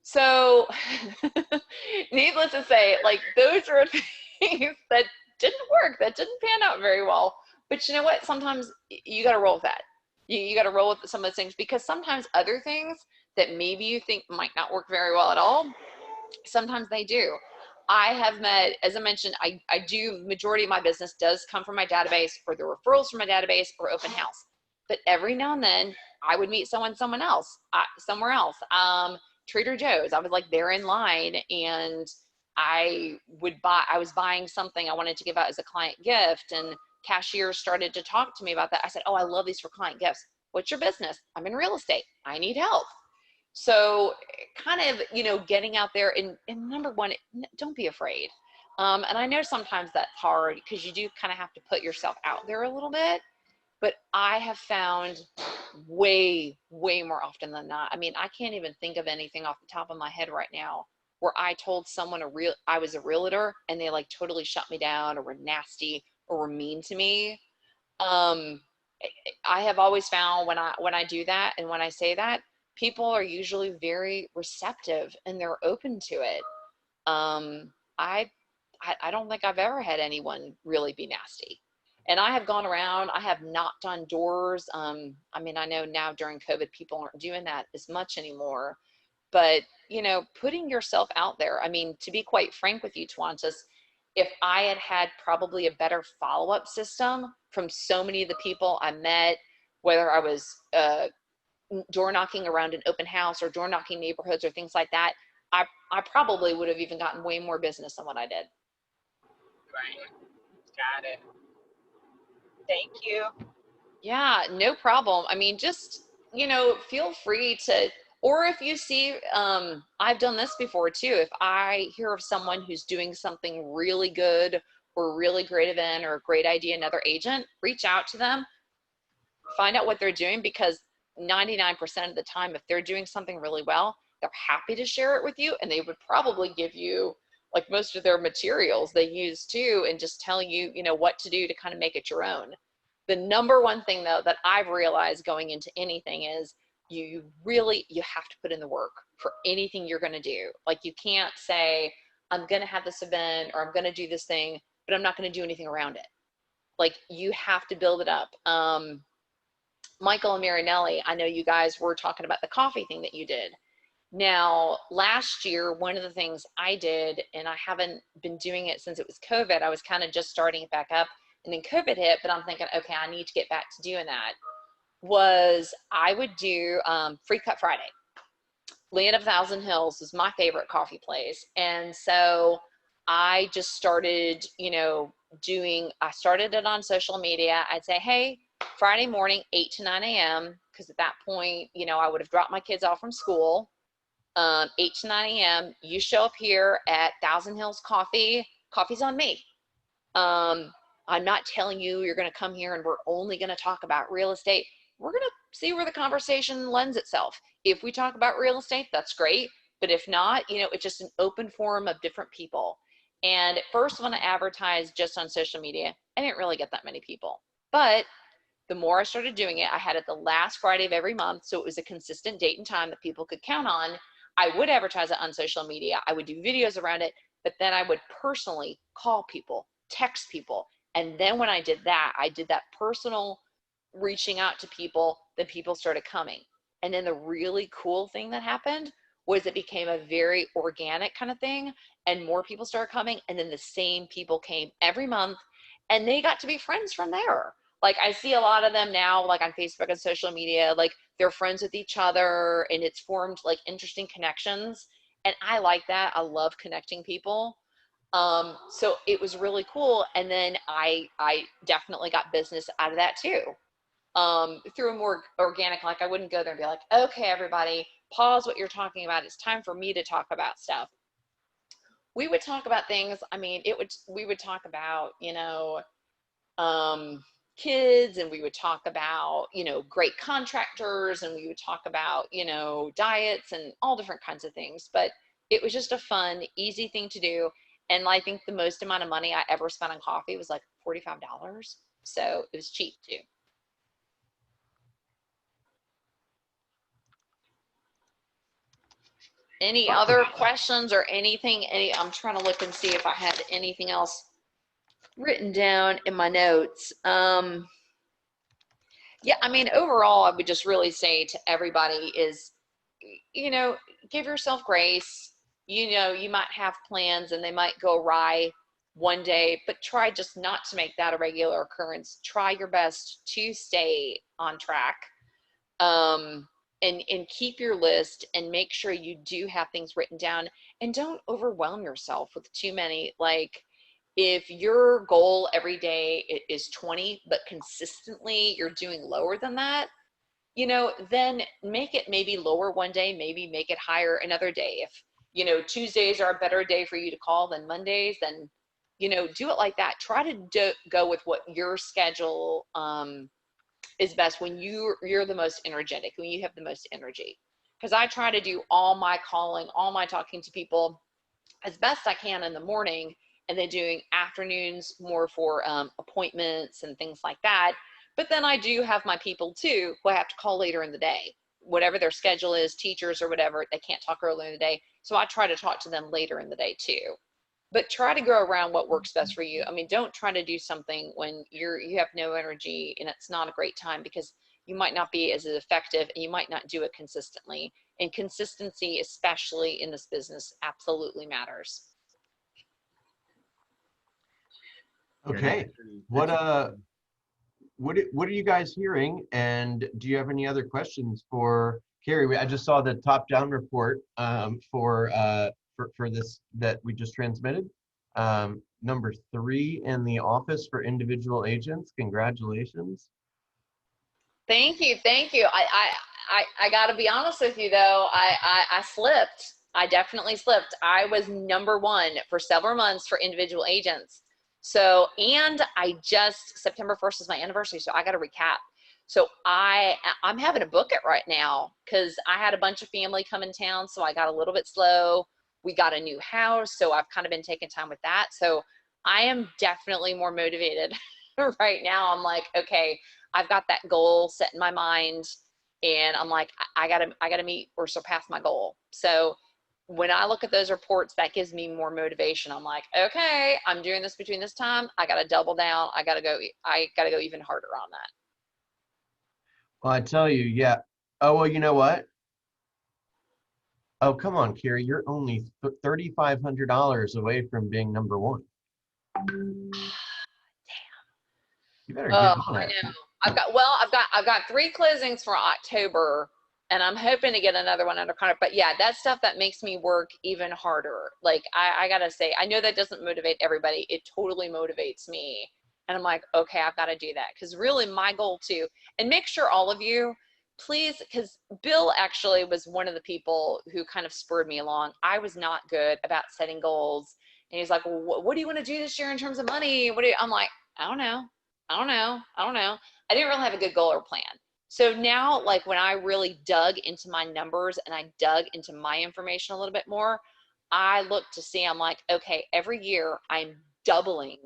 So needless to say, like those are things that didn't work, that didn't pan out very well. But you know what? Sometimes you got to roll with that. You got to roll with some of those things, because sometimes other things that maybe you think might not work very well at all, sometimes they do. I have met, as I mentioned, I do, majority of my business does come from my database, or the referrals from my database, or open house. But every now and then I would meet somewhere else. Trader Joe's, I was like there in line, and I was buying something I wanted to give out as a client gift, and cashier started to talk to me about that. I said, oh, I love these for client gifts. What's your business? I'm in real estate. I need help. So kind of, getting out there, and number one, don't be afraid. And I know sometimes that's hard because you do kind of have to put yourself out there a little bit, but I have found way, way more often than not. I mean, I can't even think of anything off the top of my head right now where I told someone I was a realtor and they like totally shut me down or were nasty or were mean to me. I have always found when I do that and when I say that, people are usually very receptive and they're open to it. I don't think I've ever had anyone really be nasty. And I have gone around, I have knocked on doors. I mean, I know now during COVID, people aren't doing that as much anymore, but putting yourself out there. I mean, to be quite frank with you, Twantis, if I had probably a better follow-up system from so many of the people I met, whether I was door knocking around an open house or door knocking neighborhoods or things like that, I probably would have even gotten way more business than what I did. Right. Got it. Thank you. Yeah, no problem. I mean, just, feel free to, or if you see, I've done this before too. If I hear of someone who's doing something really good or a really great event or a great idea, another agent, reach out to them, find out what they're doing, because 99% of the time, if they're doing something really well, they're happy to share it with you, and they would probably give you like most of their materials they use too, and just tell you, what to do to kind of make it your own. The number one thing though that I've realized going into anything is you have to put in the work for anything you're going to do. Like you can't say, I'm going to have this event or I'm going to do this thing, but I'm not going to do anything around it. Like you have to build it up. Michael and Marinelli, I know you guys were talking about the coffee thing that you did. Now, last year, one of the things I did, and I haven't been doing it since it was COVID, I was kind of just starting it back up, and then COVID hit, but I'm thinking, okay, I need to get back to doing that, was I would do Free Cut Friday. Land of Thousand Hills is my favorite coffee place. And so I just started, I started it on social media. I'd say, hey, Friday morning, 8 to 9 a.m., because at that point, I would have dropped my kids off from school. 8 to 9 a.m., you show up here at Thousand Hills Coffee. Coffee's on me. I'm not telling you you're going to come here and we're only going to talk about real estate. We're going to see where the conversation lends itself. If we talk about real estate, that's great. But if not, it's just an open forum of different people. And at first, when I advertised just on social media, I didn't really get that many people. But the more I started doing it, I had it the last Friday of every month. So it was a consistent date and time that people could count on. I would advertise it on social media. I would do videos around it, but then I would personally call people, text people. And then when I did that personal reaching out to people, then people started coming. And then the really cool thing that happened was it became a very organic kind of thing, and more people started coming, and then the same people came every month, and they got to be friends from there. Like I see a lot of them now, like on Facebook and social media, like they're friends with each other, and it's formed like interesting connections. And I like that. I love connecting people. So it was really cool. And then I definitely got business out of that too. Through a more organic, like I wouldn't go there and be like, okay, everybody, pause what you're talking about. It's time for me to talk about stuff. We would talk about things. I mean, we would talk about, kids, and we would talk about, great contractors, and we would talk about, diets and all different kinds of things. But it was just a fun, easy thing to do. And I think the most amount of money I ever spent on coffee was like $45. So it was cheap too. Any other questions or anything? I'm trying to look and see if I had anything else written down in my notes. Yeah, I mean, overall, I would just really say to everybody is, give yourself grace. You might have plans and they might go awry one day, but try just not to make that a regular occurrence. Try your best to stay on track. And keep your list and make sure you do have things written down, and don't overwhelm yourself with too many. Like, if your goal every day is 20, but consistently you're doing lower than that, then make it maybe lower one day, maybe make it higher another day. If, Tuesdays are a better day for you to call than Mondays, then, do it like that. Try to go with what your schedule, is best when you're the most energetic, when you have the most energy. Because I try to do all my calling, all my talking to people as best I can in the morning, and then doing afternoons more for appointments and things like that. But then I do have my people too who I have to call later in the day, whatever their schedule is, teachers or whatever, they can't talk early in the day. So I try to talk to them later in the day too. But try to go around what works best for you. I mean, don't try to do something when you have no energy and it's not a great time, because you might not be as effective and you might not do it consistently. And consistency, especially in this business, absolutely matters. Okay. What are you guys hearing? And do you have any other questions for Kerry? I just saw the top-down report for this that we just transmitted. Number 3 in the office for individual agents. Congratulations. Thank you. I got to be honest with you though. I slipped. I definitely slipped. I was number 1 for several months for individual agents. So, and September 1st is my anniversary, so I got to recap. So I'm having to book it right now because I had a bunch of family come in town, so I got a little bit slow. We got a new house, so I've kind of been taking time with that. So I am definitely more motivated right now. I'm like, okay, I've got that goal set in my mind, and I'm like, I gotta meet or surpass my goal. So when I look at those reports, that gives me more motivation. I'm like, okay, I'm doing this between this time. I got to double down. I got to go even harder on that. Well, I tell you, yeah. Oh, well, you know what? Oh, come on, Kerry. You're only $3,500 away from being number 1. Damn. You better get on I it. know. I've got 3 closings for October, and I'm hoping to get another one under contract. But yeah, that's stuff that makes me work even harder. Like I gotta say, I know that doesn't motivate everybody. It totally motivates me. And I'm like, okay, I've got to do that. Because really my goal too, and make sure all of you, please, because Bill actually was one of the people who kind of spurred me along. I was not good about setting goals. And he's like, well, what do you want to do this year in terms of money? I'm like, I don't know. I didn't really have a good goal or plan. So now, like when I really dug into my numbers and I dug into my information a little bit more, I look to see, I'm like, okay, every year I'm doubling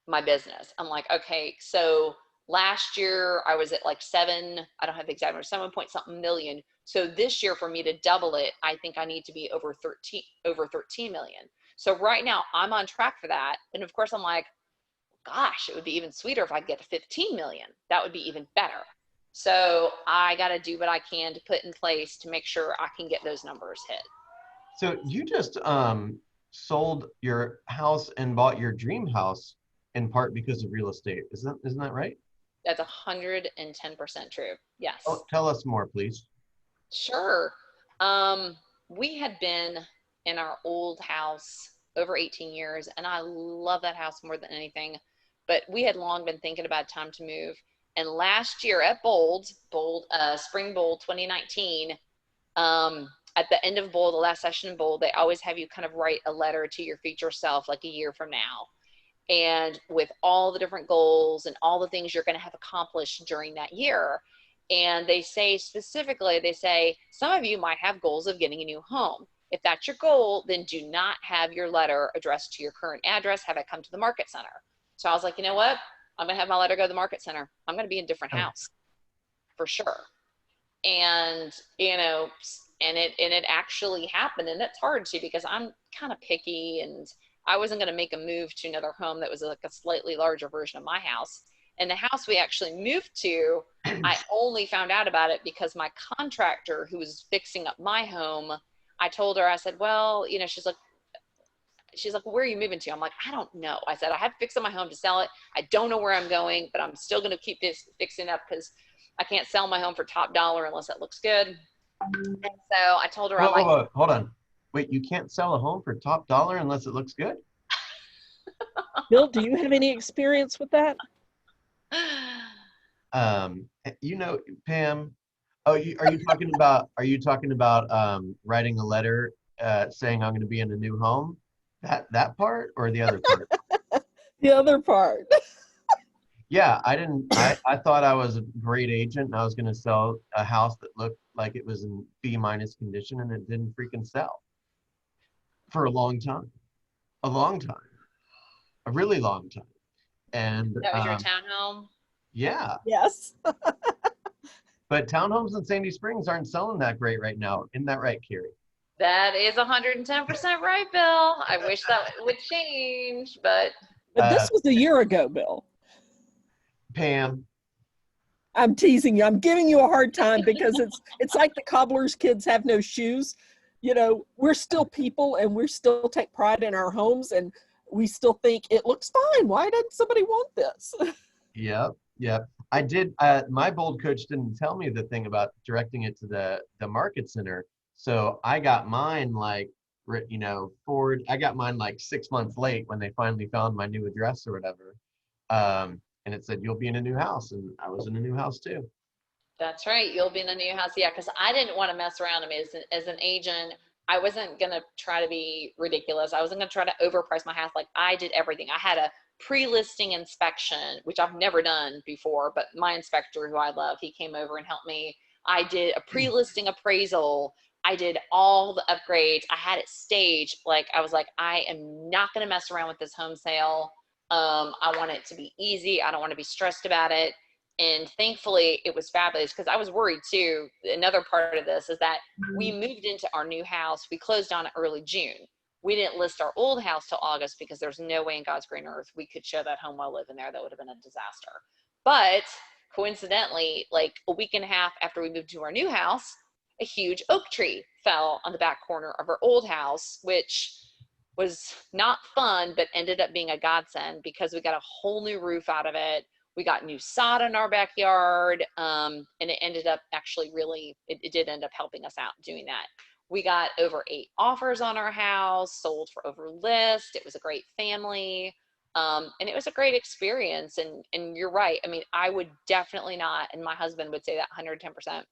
my business. I'm like, okay, so last year I was at like I don't have the exact number, 7 point something million. So this year for me to double it, I think I need to be over 13 million. So right now I'm on track for that. And of course I'm like, gosh, it would be even sweeter if I get to 15 million. That would be even better. So I got to do what I can to put in place to make sure I can get those numbers hit. So you just sold your house and bought your dream house in part because of real estate. Isn't that right? That's 110% true. Yes. Oh, tell us more, please. Sure. We had been in our old house over 18 years, and I love that house more than anything. But we had long been thinking about time to move. And last year at Spring Bowl 2019, at the end of Bowl, the last session in Bowl, they always have you kind of write a letter to your future self like a year from now. And with all the different goals and all the things you're going to have accomplished during that year. And they say specifically, some of you might have goals of getting a new home. If that's your goal, then do not have your letter addressed to your current address, have it come to the market center. So I was like, you know what? I'm going to have my letter go to the market center. I'm going to be in a different house for sure. And, it actually happened. And it's hard too, because I'm kind of picky, and I wasn't going to make a move to another home that was like a slightly larger version of my house. And the house we actually moved to, I only found out about it because my contractor who was fixing up my home, I told her, I said, well, you know, she's like, where are you moving to? I'm like, I don't know. I said, I have to fix up my home to sell it. I don't know where I'm going, but I'm still going to keep this fixing up because I can't sell my home for top dollar unless it looks good. And so I told her, Whoa, hold on. Wait, you can't sell a home for top dollar unless it looks good? Bill, do you have any experience with that? You know, Pam, are you talking about writing a letter saying I'm going to be in a new home? That part or the other part? The other part. Yeah, I thought I was a great agent and I was going to sell a house that looked like it was in B- condition, and it didn't freaking sell for a long time. A long time. A really long time. And that was your townhome? yeah. Yes. But townhomes in Sandy Springs aren't selling that great right now. Isn't that right, Kerry? That is 110% right, Bill. I wish that would change, but This was a year ago, Bill. Pam. I'm teasing you. I'm giving you a hard time because it's like the cobbler's kids have no shoes. You know, we're still people and we still take pride in our homes and we still think it looks fine. Why doesn't somebody want this? Yep. I did. My bold coach didn't tell me the thing about directing it to the market center. So I got mine like, you know, I got mine like 6 months late when they finally found my new address or whatever. And it said, you'll be in a new house. And I was in a new house too. that's right. You'll be in a new house. Yeah, because I didn't want to mess around. I mean, as an agent, I wasn't going to try to be ridiculous. I wasn't going to try to overprice my house. Like, I did everything. I had a pre-listing inspection, which I've never done before, but my inspector, who I love, he came over and helped me. I did a pre-listing appraisal. I did all the upgrades. I had it staged. Like, I was like, I am not going to mess around with this home sale. I want it to be easy. I don't want to be stressed about it. And thankfully it was fabulous, because I was worried too. Another part of this is that we moved into our new house. We closed on it early June. We didn't list our old house till August because there's no way in God's green earth we could show that home while living there. That would have been a disaster. But coincidentally, like a week and a half after we moved to our new house, a huge oak tree fell on the back corner of our old house, which was not fun, but ended up being a godsend because we got a whole new roof out of it. We got new sod in our backyard, and it ended up actually it did end up helping us out doing that. We got over 8 offers on our house, sold for over list. It was a great family, and it was a great experience. And you're right. I mean, I would definitely not, and my husband would say that 110%.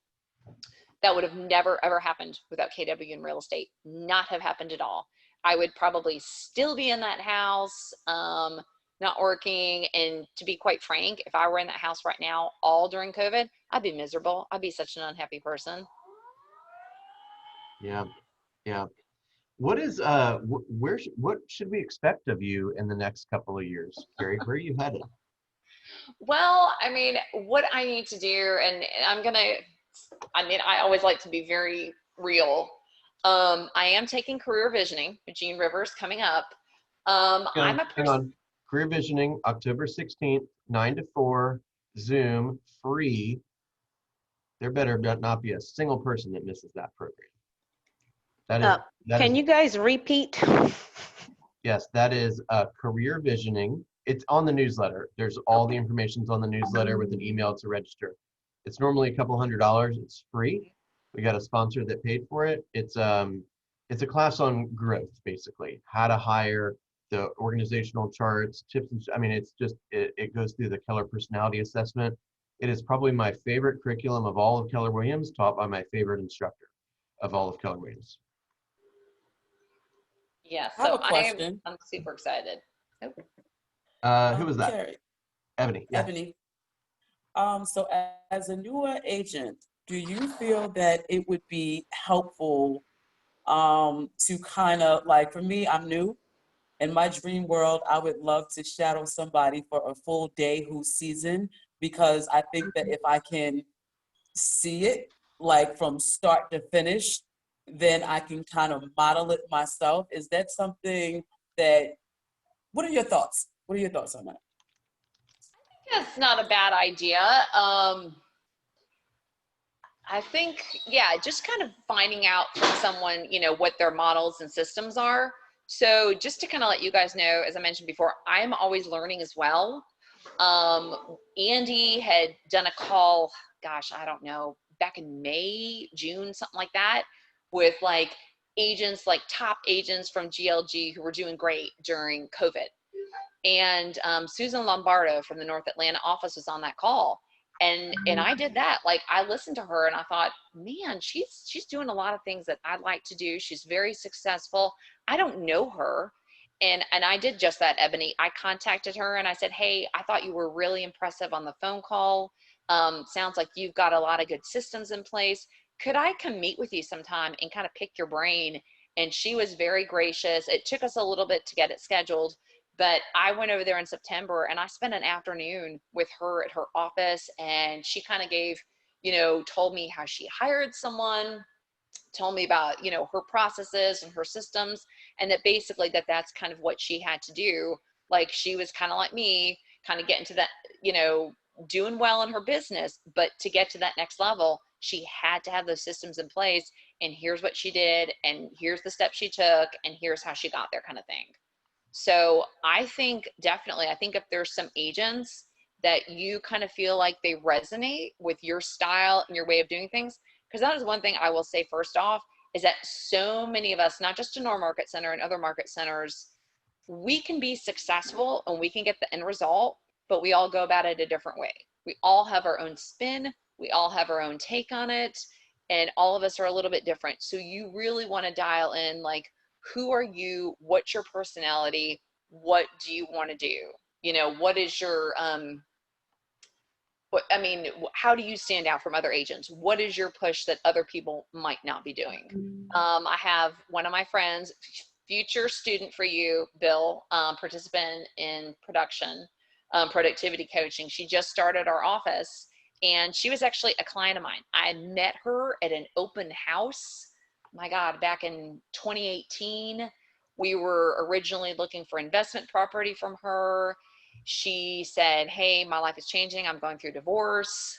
That would have never, ever happened without KW in real estate. Not have happened at all. I would probably still be in that house, not working. And to be quite frank, if I were in that house right now, all during COVID, I'd be miserable. I'd be such an unhappy person. Yeah. What is what should we expect of you in the next couple of years, Kerry? Where are you headed? Well, I mean, what I need to do, and I always like to be very real. I am taking career visioning with Gene Rivers coming up. I'm a Hang on. Career Visioning, October 16th, 9 to 4, Zoom, free. There better not be a single person that misses that program. Can you guys repeat? Yes, that is Career Visioning. It's on the newsletter. There's all the information's on the newsletter with an email to register. It's normally a couple $100. It's free. We got a sponsor that paid for it. It's a class on growth, basically, how to hire, the organizational charts, tips. I mean, it's just, it goes through the Keller personality assessment. It is probably my favorite curriculum of all of Keller Williams, taught by my favorite instructor of all of Keller Williams. Yeah, I have so a question. I'm super excited. Who was that? Kerry, Ebony. Yeah. Ebony. So as a newer agent, do you feel that it would be helpful to kind of, like, for me, I'm new. In my dream world, I would love to shadow somebody for a full day who's seasoned, because I think that if I can see it, like from start to finish, then I can kind of model it myself. Is that something that, what are your thoughts? What are your thoughts on that? That's not a bad idea. I think, yeah, just kind of finding out from someone, you know, what their models and systems are. So just to kind of let you guys know, as I mentioned before, I'm always learning as well. Andy had done a call, gosh, I don't know, back in May, June, something like that, with like agents, like top agents from GLG who were doing great during COVID. And Susan Lombardo from the North Atlanta office was on that call. And I did that. Like, I listened to her and I thought, man, she's doing a lot of things that I'd like to do. She's very successful. I don't know her. And I did just that, Ebony. I contacted her and I said, hey, I thought you were really impressive on the phone call. Sounds like you've got a lot of good systems in place. Could I come meet with you sometime and kind of pick your brain? And she was very gracious. It took us a little bit to get it scheduled, but I went over there in September and I spent an afternoon with her at her office, and she kind of gave, you know, told me how she hired someone, told me about, you know, her processes and her systems, and that basically that's kind of what she had to do. Like, she was kind of like me, kind of getting to that, you know, doing well in her business, but to get to that next level, she had to have those systems in place, and here's what she did, and here's the steps she took, and here's how she got there, kind of thing. So I think definitely, I think if there's some agents that you kind of feel like they resonate with your style and your way of doing things, because that is one thing I will say first off, is that so many of us, not just in our market center and other market centers, we can be successful and we can get the end result, but we all go about it a different way. We all have our own spin. We all have our own take on it. And all of us are a little bit different. So you really want to dial in, like, who are you? What's your personality? What do you want to do? You know, what is your, what, I mean, how do you stand out from other agents? What is your push that other people might not be doing? I have one of my friends, future student for you, Bill, participant in production, productivity coaching. She just started our office, and she was actually a client of mine. I met her at an open house, my God, back in 2018. We were originally looking for investment property from her. She said, hey, my life is changing. I'm going through divorce.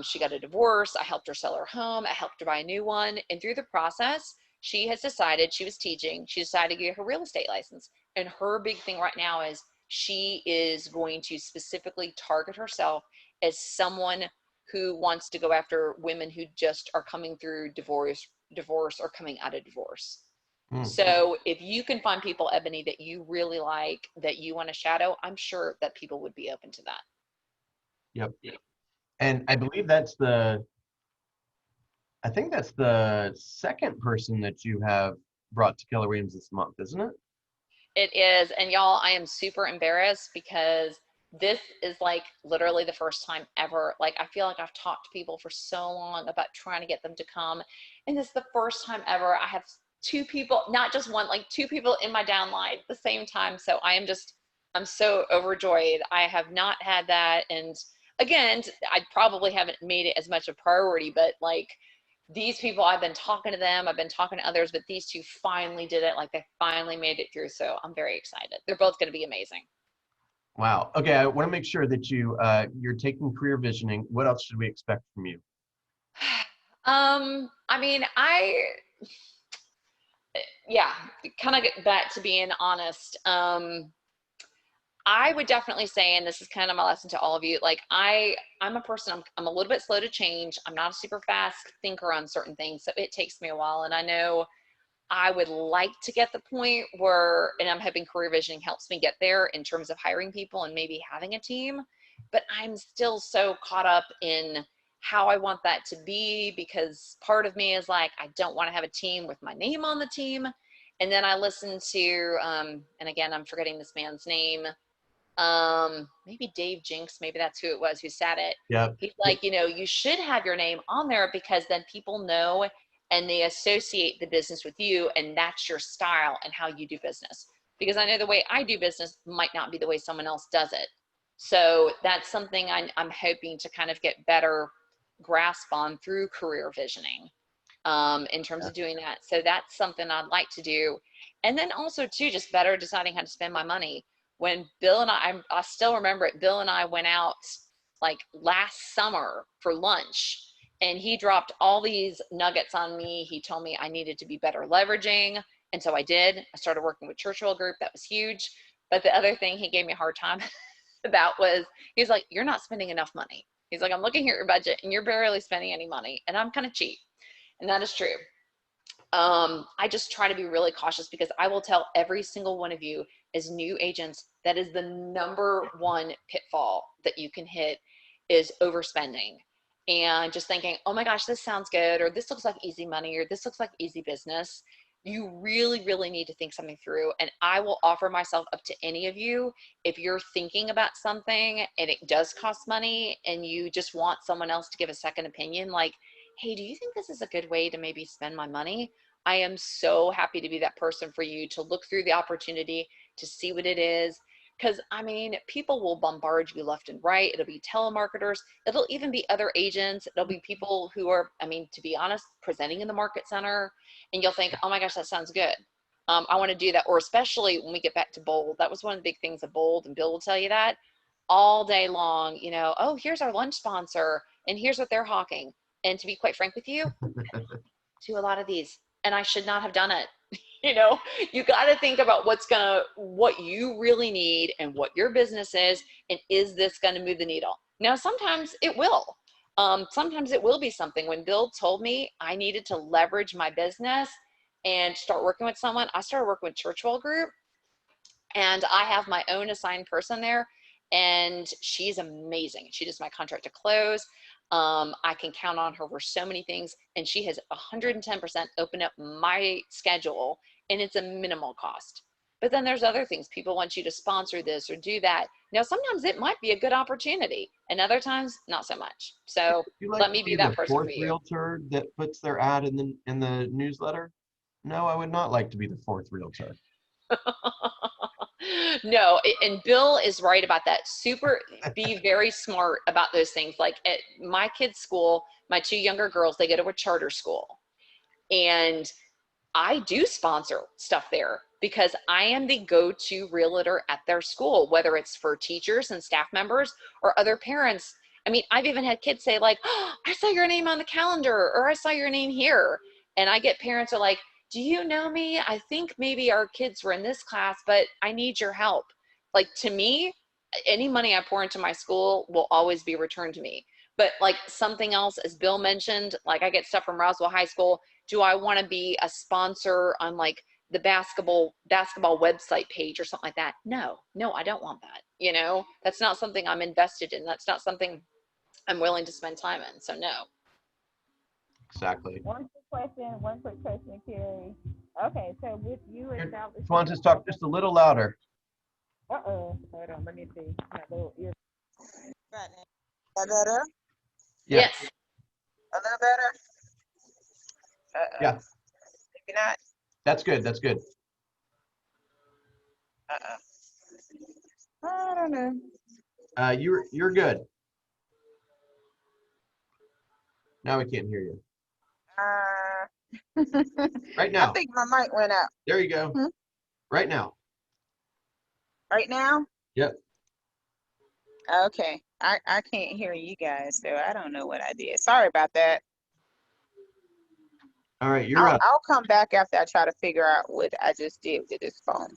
She got a divorce. I helped her sell her home. I helped her buy a new one. And through the process, she has decided, she was teaching, she decided to get her real estate license. And her big thing right now is she is going to specifically target herself as someone who wants to go after women who just are coming through divorce or coming out of divorce. So if you can find people, Ebony, that you really like, that you want to shadow, I'm sure that people would be open to that. Yep. And I believe that's I think that's the second person that you have brought to Keller Williams this month, isn't it? It is. And y'all, I am super embarrassed because this is like literally the first time ever. Like, I feel like I've talked to people for so long about trying to get them to come. And this is the first time ever I have two people, not just one, like two people in my downline at the same time. So I'm so overjoyed. I have not had that. And again, I probably haven't made it as much a priority, but like, these people, I've been talking to them, I've been talking to others, but these two finally did it. Like, they finally made it through. So I'm very excited. They're both going to be amazing. Wow. Okay, I want to make sure that you're taking career visioning. What else should we expect from you? I mean, yeah, kind of get back to being honest. I would definitely say, and this is kind of my lesson to all of you, like, I'm a person, I'm a little bit slow to change. I'm not a super fast thinker on certain things, so it takes me a while. And I know I would like to get the point where, and I'm hoping career visioning helps me get there in terms of hiring people and maybe having a team, but I'm still so caught up in how I want that to be, because part of me is like, I don't want to have a team with my name on the team. And then I listen to, and again, I'm forgetting this man's name, maybe Dave Jinks, maybe that's who it was who said it. Yep. He's like, you know, you should have your name on there because then people know and they associate the business with you, and that's your style and how you do business. Because I know the way I do business might not be the way someone else does it. So that's something I'm hoping to kind of get better grasp on through career visioning. in terms of doing that. So that's something I'd like to do. And then also too, just better deciding how to spend my money. When Bill and I still remember it, Bill and I went out like last summer for lunch, and he dropped all these nuggets on me. He told me I needed to be better leveraging. And so I did. I started working with Churchill Group. That was huge. But the other thing he gave me a hard time about was, he was like, you're not spending enough money. He's like, I'm looking at your budget and you're barely spending any money. And I'm kind of cheap. And that is true. I just try to be really cautious, because I will tell every single one of you as new agents, that is the number one pitfall that you can hit, is overspending and just thinking, oh my gosh, this sounds good, or this looks like easy money, or this looks like easy business. You really, really need to think something through. And I will offer myself up to any of you. If you're thinking about something and it does cost money and you just want someone else to give a second opinion, like, hey, do you think this is a good way to maybe spend my money? I am so happy to be that person for you, to look through the opportunity, to see what it is. Because I mean, people will bombard you left and right. It'll be telemarketers. It'll even be other agents. It'll be people who are, I mean, to be honest, presenting in the market center. And you'll think, oh my gosh, that sounds good. I want to do that. Or especially when we get back to Bold. That was one of the big things of Bold, and Bill will tell you that all day long, you know, oh, here's our lunch sponsor and here's what they're hawking. And to be quite frank with you, to a lot of these, and I should not have done it. You know, you got to think about what you really need and what your business is, and is this going to move the needle? Now, sometimes it will. Sometimes it will be something. When Bill told me I needed to leverage my business and start working with someone, I started working with Churchill Group, and I have my own assigned person there, and she's amazing. She does my contract to close. I can count on her for so many things, and she has 110% opened up my schedule, and it's a minimal cost. But then there's other things. People want you to sponsor this or do that. Now, sometimes it might be a good opportunity, and other times not so much. So let me be that person for you. Realtor that puts their ad in the newsletter? No, I would not like to be the fourth realtor. No, and Bill is right about that. Be very smart about those things. Like at my kids' school, my two younger girls, they go to a charter school, and I do sponsor stuff there because I am the go-to realtor at their school, whether it's for teachers and staff members or other parents. I mean, I've even had kids say like, oh, I saw your name on the calendar, or I saw your name here. And I get parents are like, do you know me? I think maybe our kids were in this class, but I need your help. Like, to me, any money I pour into my school will always be returned to me. But like something else, as Bill mentioned, like I get stuff from Roswell High School. Do I want to be a sponsor on like the basketball website page or something like that? No, I don't want that. You know, that's not something I'm invested in. That's not something I'm willing to spend time in. So no. Exactly. One quick question, Kerry. Okay, so with you establishing. Twantis, talk just a little louder. Hold on, let me see. My little ear. Right now. That better? Yes. A little better? Yeah. Maybe not. That's good. That's good. I don't know. You're good. Now we can't hear you. Right now. I think my mic went out. There you go. Hmm? Right now. Right now? Yep. Okay. I can't hear you guys, so I don't know what I did. Sorry about that. All right, you're up. I'll come back after I try to figure out what I just did with this phone.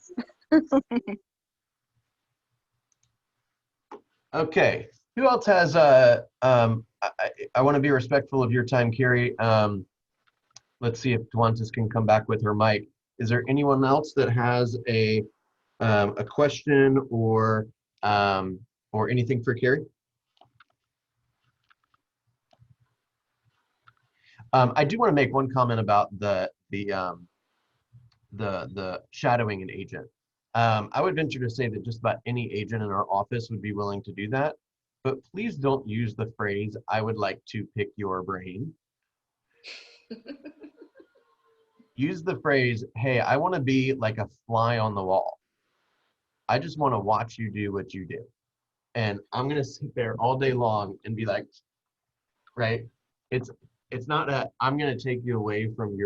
Okay. Who else has I want to be respectful of your time, Kerry. Let's see if Twantis can come back with her mic. Is there anyone else that has a question or anything for Kerry? I do want to make one comment about the shadowing an agent. I would venture to say that just about any agent in our office would be willing to do that, but please don't use the phrase, I would like to pick your brain. Use the phrase, hey, I want to be like a fly on the wall. I just want to watch you do what you do. And I'm going to sit there all day long and be like, right? it's not a, I'm going to take you away from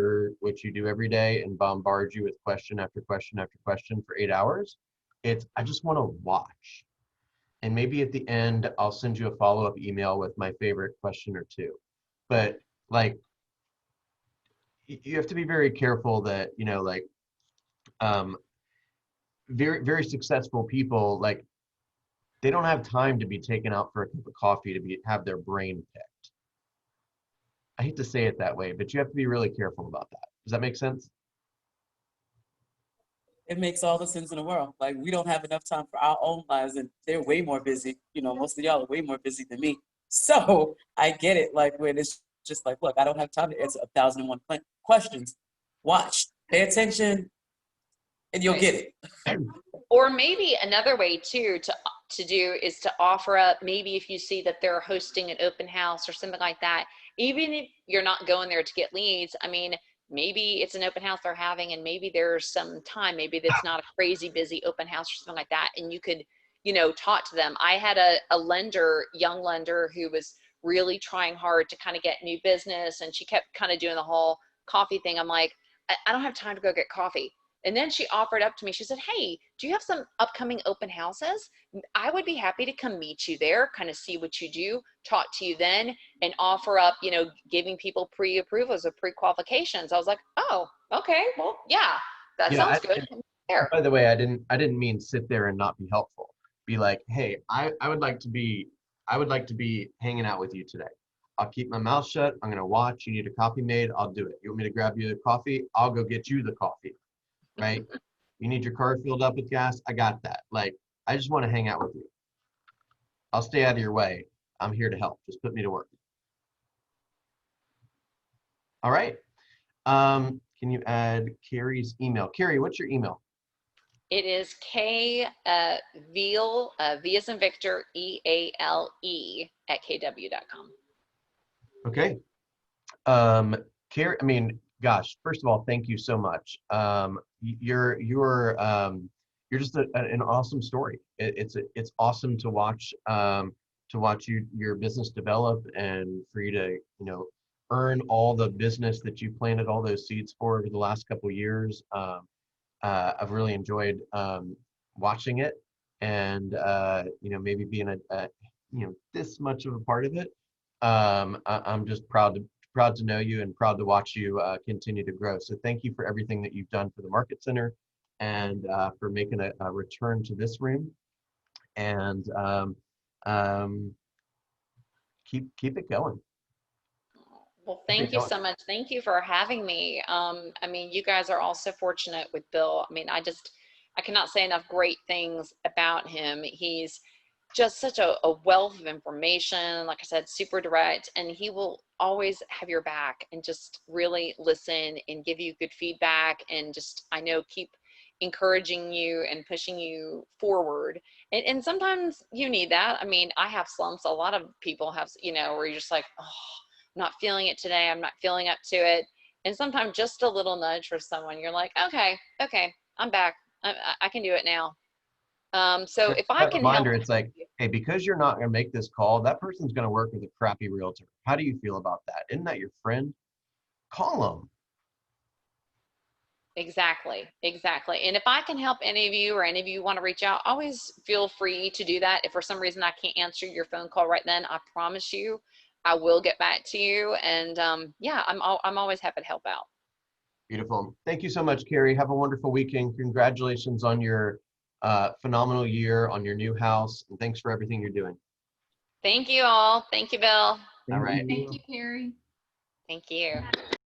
what you do every day and bombard you with question after question after question for 8 hours. It's, I just want to watch. And maybe at the end, I'll send you a follow-up email with my favorite question or two. But like, you have to be very careful that, like, um, very, very successful people, like, they don't have time to be taken out for a cup of coffee to have their brain picked. I hate to say it that way, but you have to be really careful about that. Does that make sense? It makes all the sense in the world. Like, we don't have enough time for our own lives, and they're way more busy. Most of y'all are way more busy than me. So I get it. Like, when it's just like, look, I don't have time to answer 1,001 questions. Watch, pay attention, and you'll get it. Or maybe another way too to do is to offer up, maybe if you see that they're hosting an open house or something like that, even if you're not going there to get leads, I mean, maybe it's an open house they're having and maybe there's some time, maybe that's not a crazy busy open house or something like that, and you could, talk to them. I had a lender, young lender, who was really trying hard to kind of get new business, and she kept kind of doing the whole coffee thing. I'm like, I don't have time to go get coffee. And then she offered up to me, she said, hey, do you have some upcoming open houses? I would be happy to come meet you there, kind of see what you do, talk to you then, and offer up, giving people pre-approvals or pre-qualifications. I was like, oh, okay, well, yeah, that Yeah. sounds good. There. By the way, I didn't mean sit there and not be helpful. Be like, hey, I would like to be hanging out with you today. I'll keep my mouth shut. I'm gonna watch. You need a coffee made, I'll do it. You want me to grab you the coffee? I'll go get you the coffee. Right? You need your car filled up with gas? I got that. Like, I just want to hang out with you. I'll stay out of your way. I'm here to help. Just put me to work. All right. Can you add Kerry's email? Kerry, what's your email? It is Veale, V as in Victor, EALE at kw.com. Okay. Kerry, I mean, gosh, first of all, thank you so much. You're just an awesome story. It's awesome to watch your business develop, and for you to earn all the business that you planted all those seeds for over the last couple of years. I've really enjoyed watching it, and maybe being a this much of a part of it. I'm just proud to know you and proud to watch you continue to grow. So thank you for everything that you've done for the Market Center, and for making a return to this room. And keep it going. Well, thank you so much. Thank you for having me. I mean, you guys are all so fortunate with Bill. I mean, I cannot say enough great things about him. He's just such a wealth of information. Like I said, super direct, and he will always have your back and just really listen and give you good feedback, and just, I know, keep encouraging you and pushing you forward. And sometimes you need that. I mean, I have slumps. A lot of people have, where you're just like, oh, I'm not feeling it today. I'm not feeling up to it. And sometimes just a little nudge for someone, you're like, okay, I'm back. I can do it now. So if I can help, reminder, it's like, hey, because you're not going to make this call, that person's going to work with a crappy realtor. How do you feel about that? Isn't that your friend? Call them. Exactly. And if I can help any of you, or any of you want to reach out, always feel free to do that. If for some reason I can't answer your phone call right then, I promise you I will get back to you. And yeah, I'm always happy to help out. Beautiful. Thank you so much, Kerry. Have a wonderful weekend. Congratulations on your phenomenal year, on your new house, and thanks for everything you're doing. Thank you all. Thank you, Bill. All right. Thank you, Kerry. Thank you.